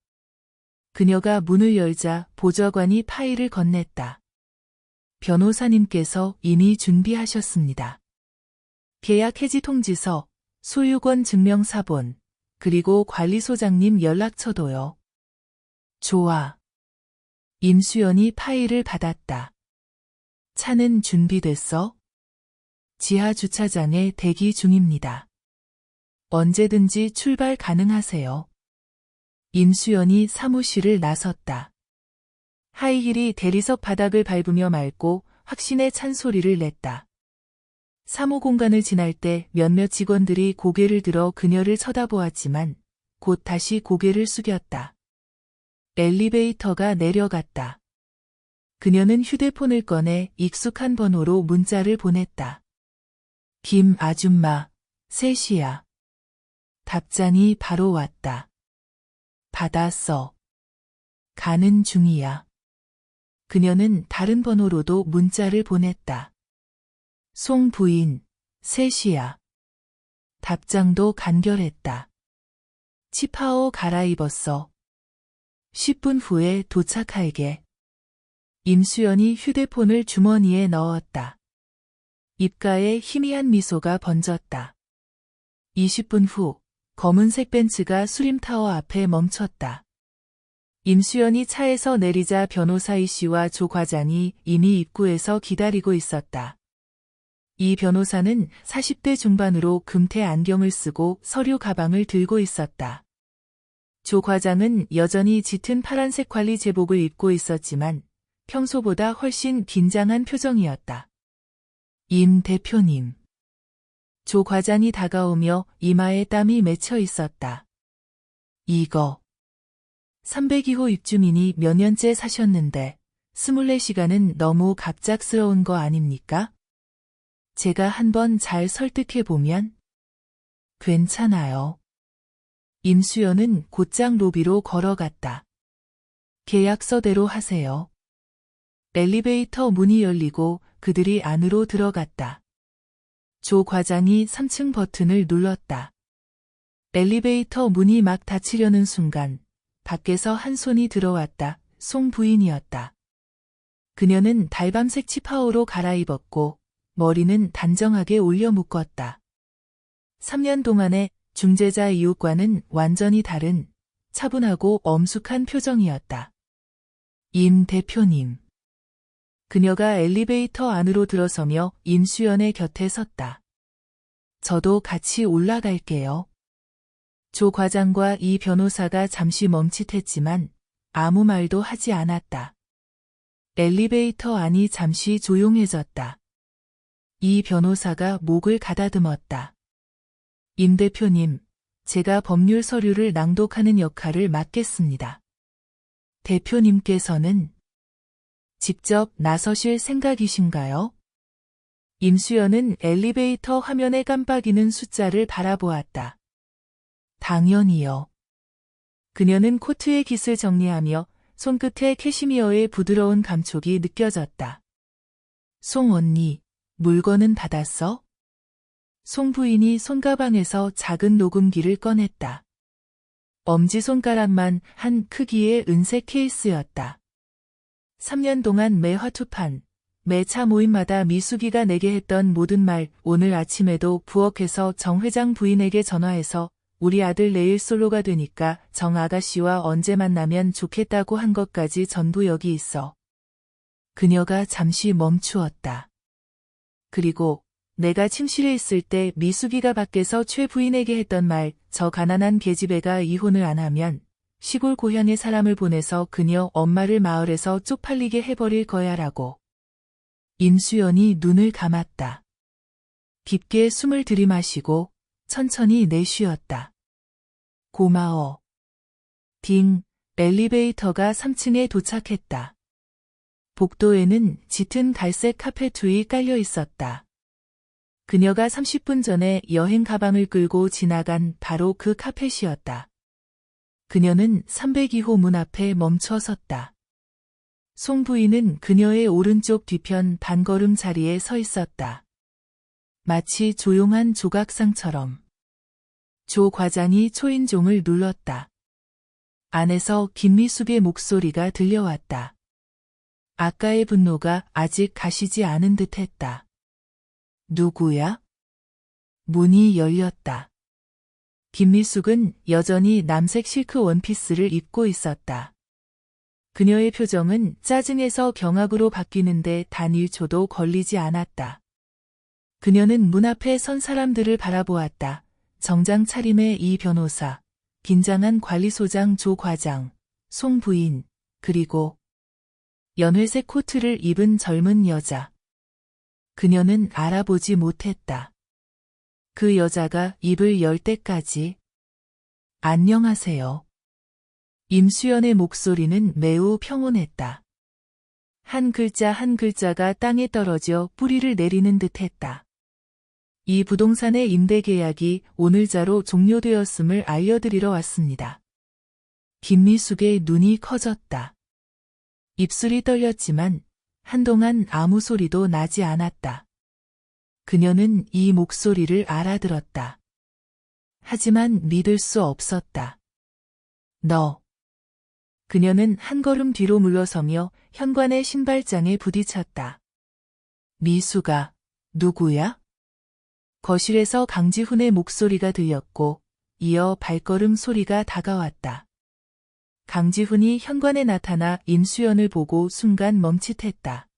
그녀가 문을 열자 보좌관이 파일을 건넸다. 변호사님께서 이미 준비하셨습니다. 계약 해지 통지서, 소유권 증명사본, 그리고 관리소장님 연락처도요. 좋아. 임수연이 파일을 받았다. 차는 준비됐어? 지하 주차장에 대기 중입니다. 언제든지 출발 가능하세요. 임수연이 사무실을 나섰다. 하이힐이 대리석 바닥을 밟으며 맑고 확신에 찬 소리를 냈다. 사무 공간을 지날 때 몇몇 직원들이 고개를 들어 그녀를 쳐다보았지만 곧 다시 고개를 숙였다. 엘리베이터가 내려갔다. 그녀는 휴대폰을 꺼내 익숙한 번호로 문자를 보냈다. 김 아줌마, 3시야. 답장이 바로 왔다. 받았어. 가는 중이야. 그녀는 다른 번호로도 문자를 보냈다. 송 부인, 3시야. 답장도 간결했다. 치파오 갈아입었어. 10분 후에 도착할게. 임수연이 휴대폰을 주머니에 넣었다. 입가에 희미한 미소가 번졌다. 20분 후 검은색 벤츠가 수림타워 앞에 멈췄다. 임수연이 차에서 내리자 변호사 이 씨와 조 과장이 이미 입구에서 기다리고 있었다. 이 변호사는 40대 중반으로 금태 안경을 쓰고 서류 가방을 들고 있었다. 조 과장은 여전히 짙은 파란색 관리 제복을 입고 있었지만 평소보다 훨씬 긴장한 표정이었다. 임 대표님. 조 과장이 다가오며 이마에 땀이 맺혀 있었다. 이거. 302호 입주민이 몇 년째 사셨는데 24시간은 너무 갑작스러운 거 아닙니까? 제가 한번 잘 설득해보면? 괜찮아요. 임수연은 곧장 로비로 걸어갔다. 계약서대로 하세요. 엘리베이터 문이 열리고 그들이 안으로 들어갔다. 조 과장이 3층 버튼을 눌렀다. 엘리베이터 문이 막 닫히려는 순간 밖에서 한 손이 들어왔다. 송 부인이었다. 그녀는 달밤색 치파오로 갈아입었고 머리는 단정하게 올려 묶었다. 3년 동안의 중재자 이웃과는 완전히 다른 차분하고 엄숙한 표정이었다. 임 대표님. 그녀가 엘리베이터 안으로 들어서며 임수연의 곁에 섰다. 저도 같이 올라갈게요. 조 과장과 이 변호사가 잠시 멈칫했지만 아무 말도 하지 않았다. 엘리베이터 안이 잠시 조용해졌다. 이 변호사가 목을 가다듬었다. 임 대표님, 제가 법률 서류를 낭독하는 역할을 맡겠습니다. 대표님께서는 직접 나서실 생각이신가요? 임수연은 엘리베이터 화면에 깜빡이는 숫자를 바라보았다. 당연히요. 그녀는 코트의 깃을 정리하며 손끝에 캐시미어의 부드러운 감촉이 느껴졌다. 송 언니, 물건은 받았어? 송 부인이 손가방에서 작은 녹음기를 꺼냈다. 엄지손가락만 한 크기의 은색 케이스였다. 3년 동안 매 화투판, 매 차 모임마다 미숙이가 내게 했던 모든 말, 오늘 아침에도 부엌에서 정 회장 부인에게 전화해서 우리 아들 내일 솔로가 되니까 정 아가씨와 언제 만나면 좋겠다고 한 것까지 전부 여기 있어. 그녀가 잠시 멈추었다. 그리고 내가 침실에 있을 때 미숙이가 밖에서 최 부인에게 했던 말, 저 가난한 계집애가 이혼을 안 하면 시골 고향에 사람을 보내서 그녀 엄마를 마을에서 쪽팔리게 해버릴 거야 라고. 임수연이 눈을 감았다. 깊게 숨을 들이마시고 천천히 내쉬었다. 고마워. 딩, 엘리베이터가 3층에 도착했다. 복도에는 짙은 갈색 카페트이 깔려 있었다. 그녀가 30분 전에 여행 가방을 끌고 지나간 바로 그 카펫이었다. 그녀는 302호 문 앞에 멈춰 섰다. 송 부인은 그녀의 오른쪽 뒤편 반걸음 자리에 서 있었다. 마치 조용한 조각상처럼. 조 과장이 초인종을 눌렀다. 안에서 김미숙의 목소리가 들려왔다. 아까의 분노가 아직 가시지 않은 듯했다. 누구야? 문이 열렸다. 김미숙은 여전히 남색 실크 원피스를 입고 있었다. 그녀의 표정은 짜증에서 경악으로 바뀌는데 단 1초도 걸리지 않았다. 그녀는 문 앞에 선 사람들을 바라보았다. 정장 차림의 이 변호사, 긴장한 관리소장 조 과장, 송 부인, 그리고 연회색 코트를 입은 젊은 여자. 그녀는 알아보지 못했다. 그 여자가 입을 열 때까지. 안녕하세요. 임수연의 목소리는 매우 평온했다. 한 글자 한 글자가 땅에 떨어져 뿌리를 내리는 듯했다. 이 부동산의 임대 계약이 오늘자로 종료되었음을 알려드리러 왔습니다. 김미숙의 눈이 커졌다. 입술이 떨렸지만 한동안 아무 소리도 나지 않았다. 그녀는 이 목소리를 알아들었다. 하지만 믿을 수 없었다. 너. 그녀는 한 걸음 뒤로 물러서며 현관의 신발장에 부딪혔다. 미수가 누구야? 거실에서 강지훈의 목소리가 들렸고 이어 발걸음 소리가 다가왔다. 강지훈이 현관에 나타나 임수연을 보고 순간 멈칫했다.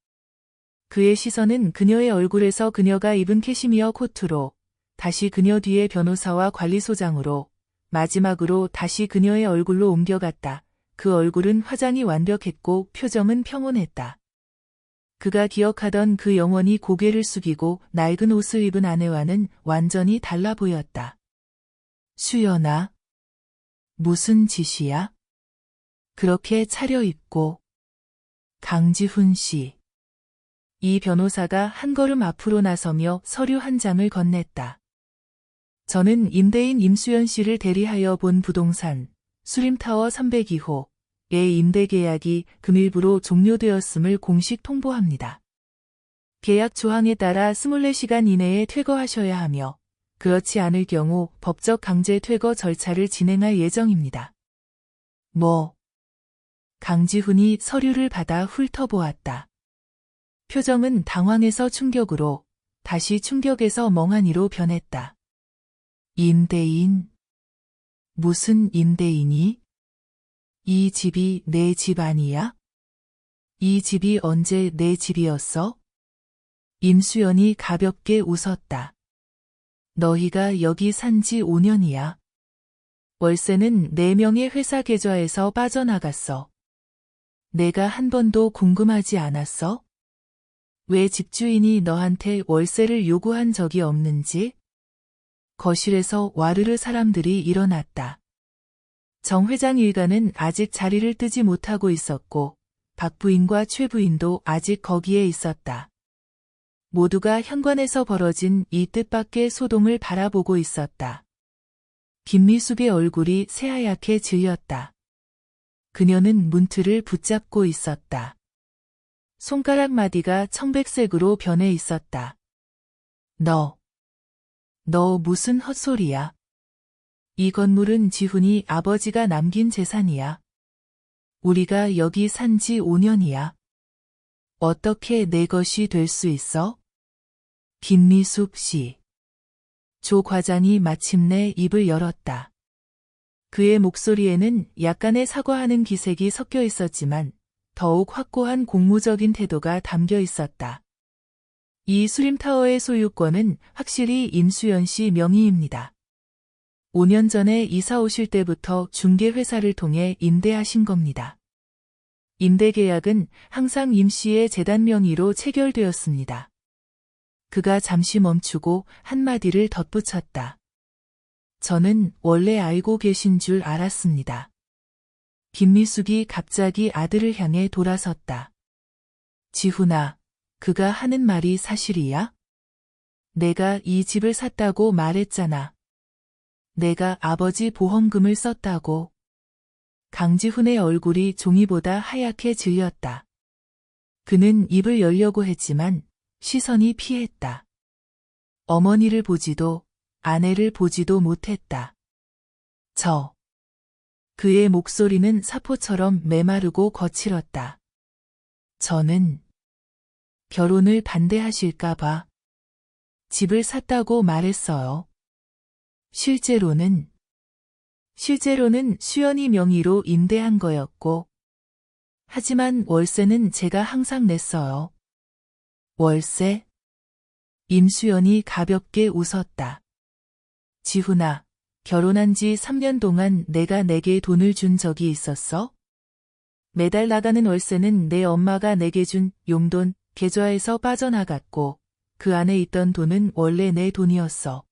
그의 시선은 그녀의 얼굴에서 그녀가 입은 캐시미어 코트로, 다시 그녀 뒤에 변호사와 관리소장으로, 마지막으로 다시 그녀의 얼굴로 옮겨갔다. 그 얼굴은 화장이 완벽했고 표정은 평온했다. 그가 기억하던 그 영원히 고개를 숙이고 낡은 옷을 입은 아내와는 완전히 달라 보였다. 수연아. 무슨 짓이야? 그렇게 차려입고. 강지훈 씨. 이 변호사가 한 걸음 앞으로 나서며 서류 한 장을 건넸다. 저는 임대인 임수연 씨를 대리하여 본 부동산 수림타워 302호의 임대 계약이 금일부로 종료되었음을 공식 통보합니다. 계약 조항에 따라 24시간 이내에 퇴거하셔야 하며 그렇지 않을 경우 법적 강제 퇴거 절차를 진행할 예정입니다. 뭐? 강지훈이 서류를 받아 훑어보았다. 표정은 당황에서 충격으로, 다시 충격에서 멍하니로 변했다. 임대인? 무슨 임대인이? 이 집이 내 집 아니야? 이 집이 언제 내 집이었어? 임수연이 가볍게 웃었다. 너희가 여기 산 지 5년이야. 월세는 4명의 회사 계좌에서 빠져나갔어. 내가 한 번도 궁금하지 않았어? 왜 집주인이 너한테 월세를 요구한 적이 없는지? 거실에서 와르르 사람들이 일어났다. 정 회장 일가는 아직 자리를 뜨지 못하고 있었고 박 부인과 최 부인도 아직 거기에 있었다. 모두가 현관에서 벌어진 이 뜻밖의 소동을 바라보고 있었다. 김미숙의 얼굴이 새하얗게 질렸다. 그녀는 문틀을 붙잡고 있었다. 손가락 마디가 청백색으로 변해 있었다. 너 무슨 헛소리야? 이 건물은 지훈이 아버지가 남긴 재산이야. 우리가 여기 산 지 5년이야. 어떻게 내 것이 될 수 있어? 김미숙 씨. 조 과장이 마침내 입을 열었다. 그의 목소리에는 약간의 사과하는 기색이 섞여 있었지만 더욱 확고한 공무적인 태도가 담겨 있었다. 이 수림타워의 소유권은 확실히 임수연 씨 명의입니다. 5년 전에 이사 오실 때부터 중개회사를 통해 임대하신 겁니다. 임대 계약은 항상 임 씨의 재단 명의로 체결되었습니다. 그가 잠시 멈추고 한마디를 덧붙였다. 저는 원래 알고 계신 줄 알았습니다. 김미숙이 갑자기 아들을 향해 돌아섰다. 지훈아, 그가 하는 말이 사실이야? 내가 이 집을 샀다고 말했잖아. 내가 아버지 보험금을 썼다고. 강지훈의 얼굴이 종이보다 하얗게 질렸다. 그는 입을 열려고 했지만 시선이 피했다. 어머니를 보지도 아내를 보지도 못했다. 그의 목소리는 사포처럼 메마르고 거칠었다. 저는 결혼을 반대하실까봐 집을 샀다고 말했어요. 실제로는 수연이 명의로 임대한 거였고, 하지만 월세는 제가 항상 냈어요. 월세? 임수연이 가볍게 웃었다. 지훈아, 결혼한 지 3년 동안 내가 내게 돈을 준 적이 있었어? 매달 나가는 월세는 내 엄마가 내게 준 용돈, 계좌에서 빠져나갔고, 그 안에 있던 돈은 원래 내 돈이었어.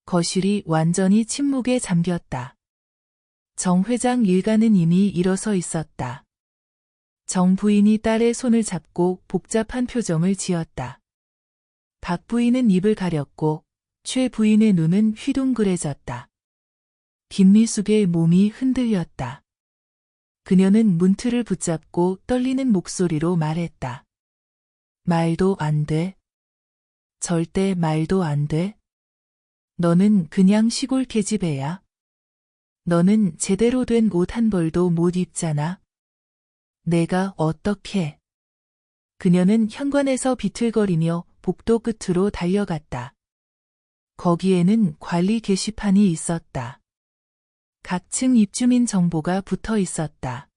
거실이 완전히 침묵에 잠겼다. 정 회장 일가는 이미 일어서 있었다. 정 부인이 딸의 손을 잡고 복잡한 표정을 지었다. 박 부인은 입을 가렸고 최 부인의 눈은 휘둥그레졌다. 김미숙의 몸이 흔들렸다. 그녀는 문틀을 붙잡고 떨리는 목소리로 말했다. 말도 안 돼. 절대 말도 안 돼. 너는 그냥 시골 계집애야. 너는 제대로 된 옷 한 벌도 못 입잖아. 내가 어떻게. 그녀는 현관에서 비틀거리며 복도 끝으로 달려갔다. 거기에는 관리 게시판이 있었다. 각 층 입주민 정보가 붙어 있었다.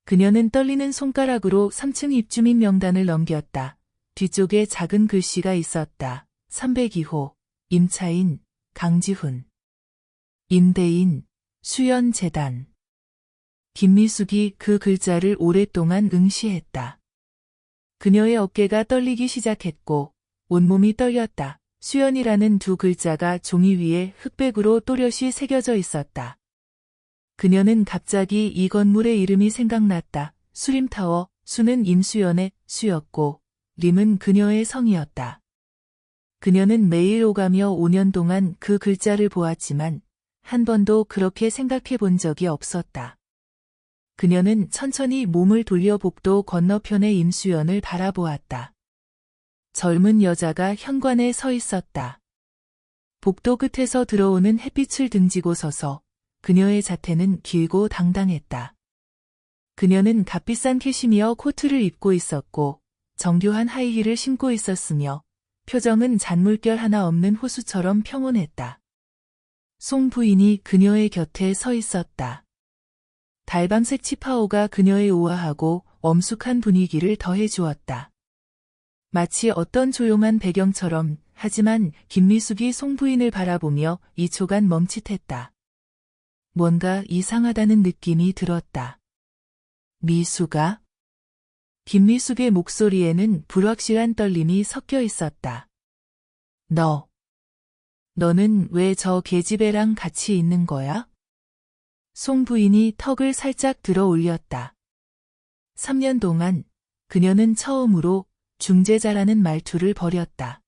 그녀는 떨리는 손가락으로 3층 입주민 명단을 넘겼다. 뒤쪽에 작은 글씨가 있었다. 302호, 임차인, 강지훈. 임대인, 수연재단. 김미숙이 그 글자를 오랫동안 응시했다. 그녀의 어깨가 떨리기 시작했고 온몸이 떨렸다. 수연이라는 두 글자가 종이 위에 흑백으로 또렷이 새겨져 있었다. 그녀는 갑자기 이 건물의 이름이 생각났다. 수림타워, 수는 임수연의 수였고 림은 그녀의 성이었다. 그녀는 매일 오가며 5년 동안 그 글자를 보았지만 한 번도 그렇게 생각해 본 적이 없었다. 그녀는 천천히 몸을 돌려 복도 건너편의 임수연을 바라보았다. 젊은 여자가 현관에 서 있었다. 복도 끝에서 들어오는 햇빛을 등지고 서서 그녀의 자태는 길고 당당했다. 그녀는 값비싼 캐시미어 코트를 입고 있었고 정교한 하이힐을 신고 있었으며 표정은 잔물결 하나 없는 호수처럼 평온했다. 송 부인이 그녀의 곁에 서 있었다. 달방색 치파오가 그녀의 우아하고 엄숙한 분위기를 더해주었다. 마치 어떤 조용한 배경처럼. 하지만 김미숙이 송 부인을 바라보며 2초간 멈칫했다. 뭔가 이상하다는 느낌이 들었다. 미숙아? 김미숙의 목소리에는 불확실한 떨림이 섞여 있었다. 너는 왜 저 계집애랑 같이 있는 거야? 송 부인이 턱을 살짝 들어 올렸다. 3년 동안 그녀는 처음으로 중재자라는 말투를 벌였다.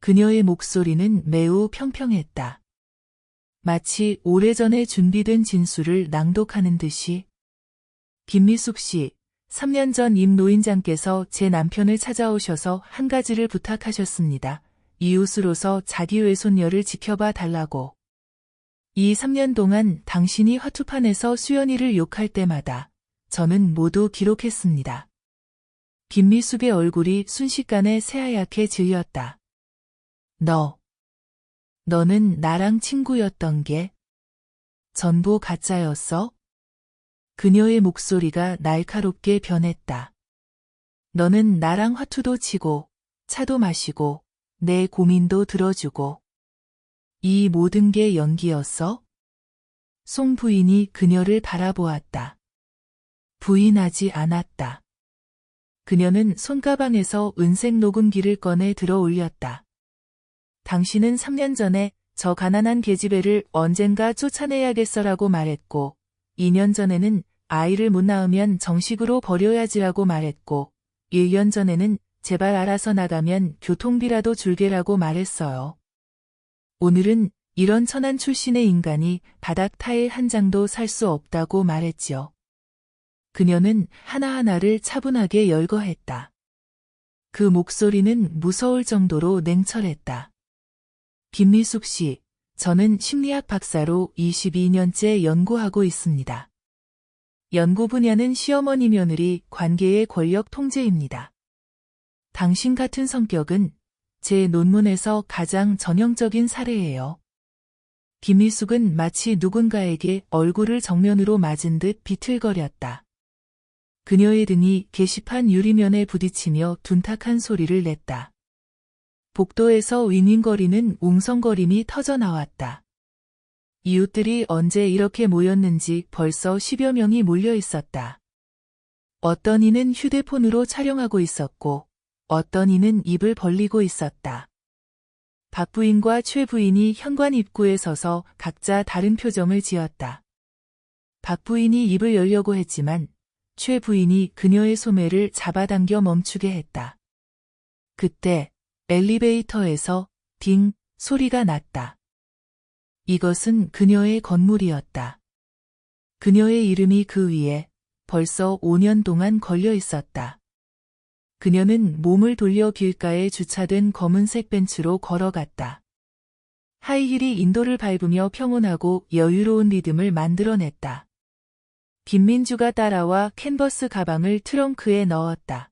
그녀의 목소리는 매우 평평했다. 마치 오래전에 준비된 진술을 낭독하는 듯이. 김미숙 씨, 3년 전 임 노인장께서 제 남편을 찾아오셔서 한 가지를 부탁하셨습니다. 이웃으로서 자기 외손녀를 지켜봐 달라고. 이 3년 동안 당신이 화투판에서 수연이를 욕할 때마다 저는 모두 기록했습니다. 김미숙의 얼굴이 순식간에 새하얗게 질렸다. 너는 나랑 친구였던 게 전부 가짜였어? 그녀의 목소리가 날카롭게 변했다. 너는 나랑 화투도 치고 차도 마시고 내 고민도 들어주고 이 모든 게 연기였어? 송 부인이 그녀를 바라보았다. 부인하지 않았다. 그녀는 손가방에서 은색 녹음기를 꺼내 들어 올렸다. 당신은 3년 전에 저 가난한 계집애를 언젠가 쫓아내야겠어라고 말했고, 2년 전에는 아이를 못 낳으면 정식으로 버려야지라고 말했고, 1년 전에는 제발 알아서 나가면 교통비라도 줄게라고 말했어요. 오늘은 이런 천한 출신의 인간이 바닥 타일 한 장도 살 수 없다고 말했지요. 그녀는 하나하나를 차분하게 열거했다. 그 목소리는 무서울 정도로 냉철했다. 김미숙 씨, 저는 심리학 박사로 22년째 연구하고 있습니다. 연구 분야는 시어머니 며느리 관계의 권력 통제입니다. 당신 같은 성격은 제 논문에서 가장 전형적인 사례예요. 김미숙은 마치 누군가에게 얼굴을 정면으로 맞은 듯 비틀거렸다. 그녀의 등이 게시판 유리면에 부딪히며 둔탁한 소리를 냈다. 복도에서 윙윙거리는 웅성거림이 터져나왔다. 이웃들이 언제 이렇게 모였는지 벌써 10여 명이 몰려 있었다. 어떤 이는 휴대폰으로 촬영하고 있었고, 어떤 이는 입을 벌리고 있었다. 박 부인과 최 부인이 현관 입구에 서서 각자 다른 표정을 지었다. 박 부인이 입을 열려고 했지만 최 부인이 그녀의 소매를 잡아당겨 멈추게 했다. 그때 엘리베이터에서 딩 소리가 났다. 이것은 그녀의 건물이었다. 그녀의 이름이 그 위에 벌써 5년 동안 걸려 있었다. 그녀는 몸을 돌려 길가에 주차된 검은색 벤츠로 걸어갔다. 하이힐이 인도를 밟으며 평온하고 여유로운 리듬을 만들어냈다. 김민주가 따라와 캔버스 가방을 트렁크에 넣었다.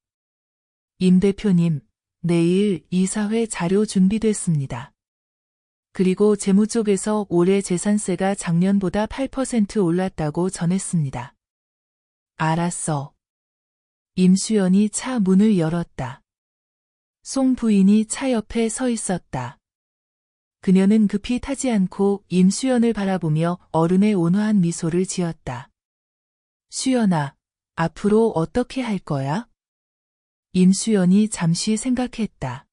임 대표님, 내일 이사회 자료 준비됐습니다. 그리고 재무 쪽에서 올해 재산세가 작년보다 8% 올랐다고 전했습니다. 알았어. 임수연이 차 문을 열었다. 송 부인이 차 옆에 서 있었다. 그녀는 급히 타지 않고 임수연을 바라보며 어른의 온화한 미소를 지었다. 수연아, 앞으로 어떻게 할 거야? 임수연이 잠시 생각했다.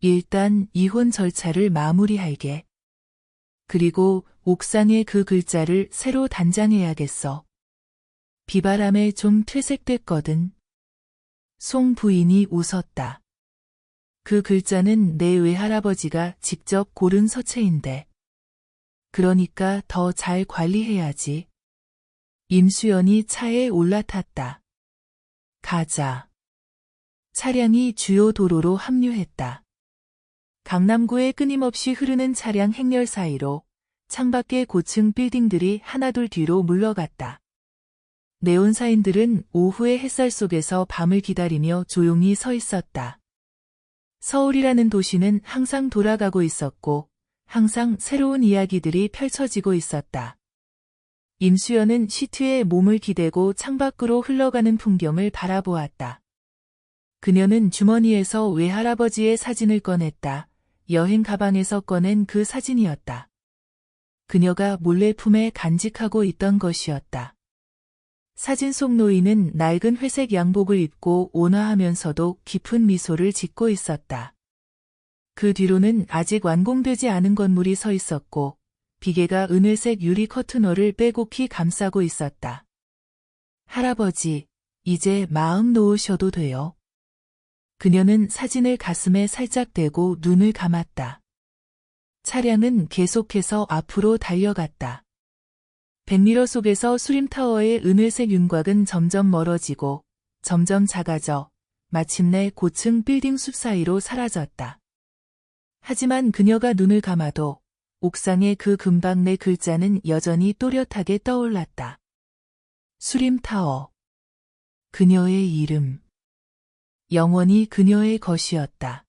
일단 이혼 절차를 마무리할게. 그리고 옥상에 그 글자를 새로 단장해야겠어. 비바람에 좀 퇴색됐거든. 송 부인이 웃었다. 그 글자는 내 외할아버지가 직접 고른 서체인데. 그러니까 더 잘 관리해야지. 임수연이 차에 올라탔다. 가자. 차량이 주요 도로로 합류했다. 강남구에 끊임없이 흐르는 차량 행렬 사이로 창밖의 고층 빌딩들이 하나둘 뒤로 물러갔다. 네온사인들은 오후의 햇살 속에서 밤을 기다리며 조용히 서 있었다. 서울이라는 도시는 항상 돌아가고 있었고 항상 새로운 이야기들이 펼쳐지고 있었다. 임수연은 시트에 몸을 기대고 창밖으로 흘러가는 풍경을 바라보았다. 그녀는 주머니에서 외할아버지의 사진을 꺼냈다. 여행 가방에서 꺼낸 그 사진이었다. 그녀가 몰래 품에 간직하고 있던 것이었다. 사진 속 노인은 낡은 회색 양복을 입고 온화하면서도 깊은 미소를 짓고 있었다. 그 뒤로는 아직 완공되지 않은 건물이 서 있었고 비계가 은회색 유리 커튼홀을 빼곡히 감싸고 있었다. 할아버지, 이제 마음 놓으셔도 돼요. 그녀는 사진을 가슴에 살짝 대고 눈을 감았다. 차량은 계속해서 앞으로 달려갔다. 백미러 속에서 수림타워의 은회색 윤곽은 점점 멀어지고 점점 작아져 마침내 고층 빌딩 숲 사이로 사라졌다. 하지만 그녀가 눈을 감아도 옥상의 그 금방 내 글자는 여전히 또렷하게 떠올랐다. 수림타워. 그녀의 이름. 영원히 그녀의 것이었다.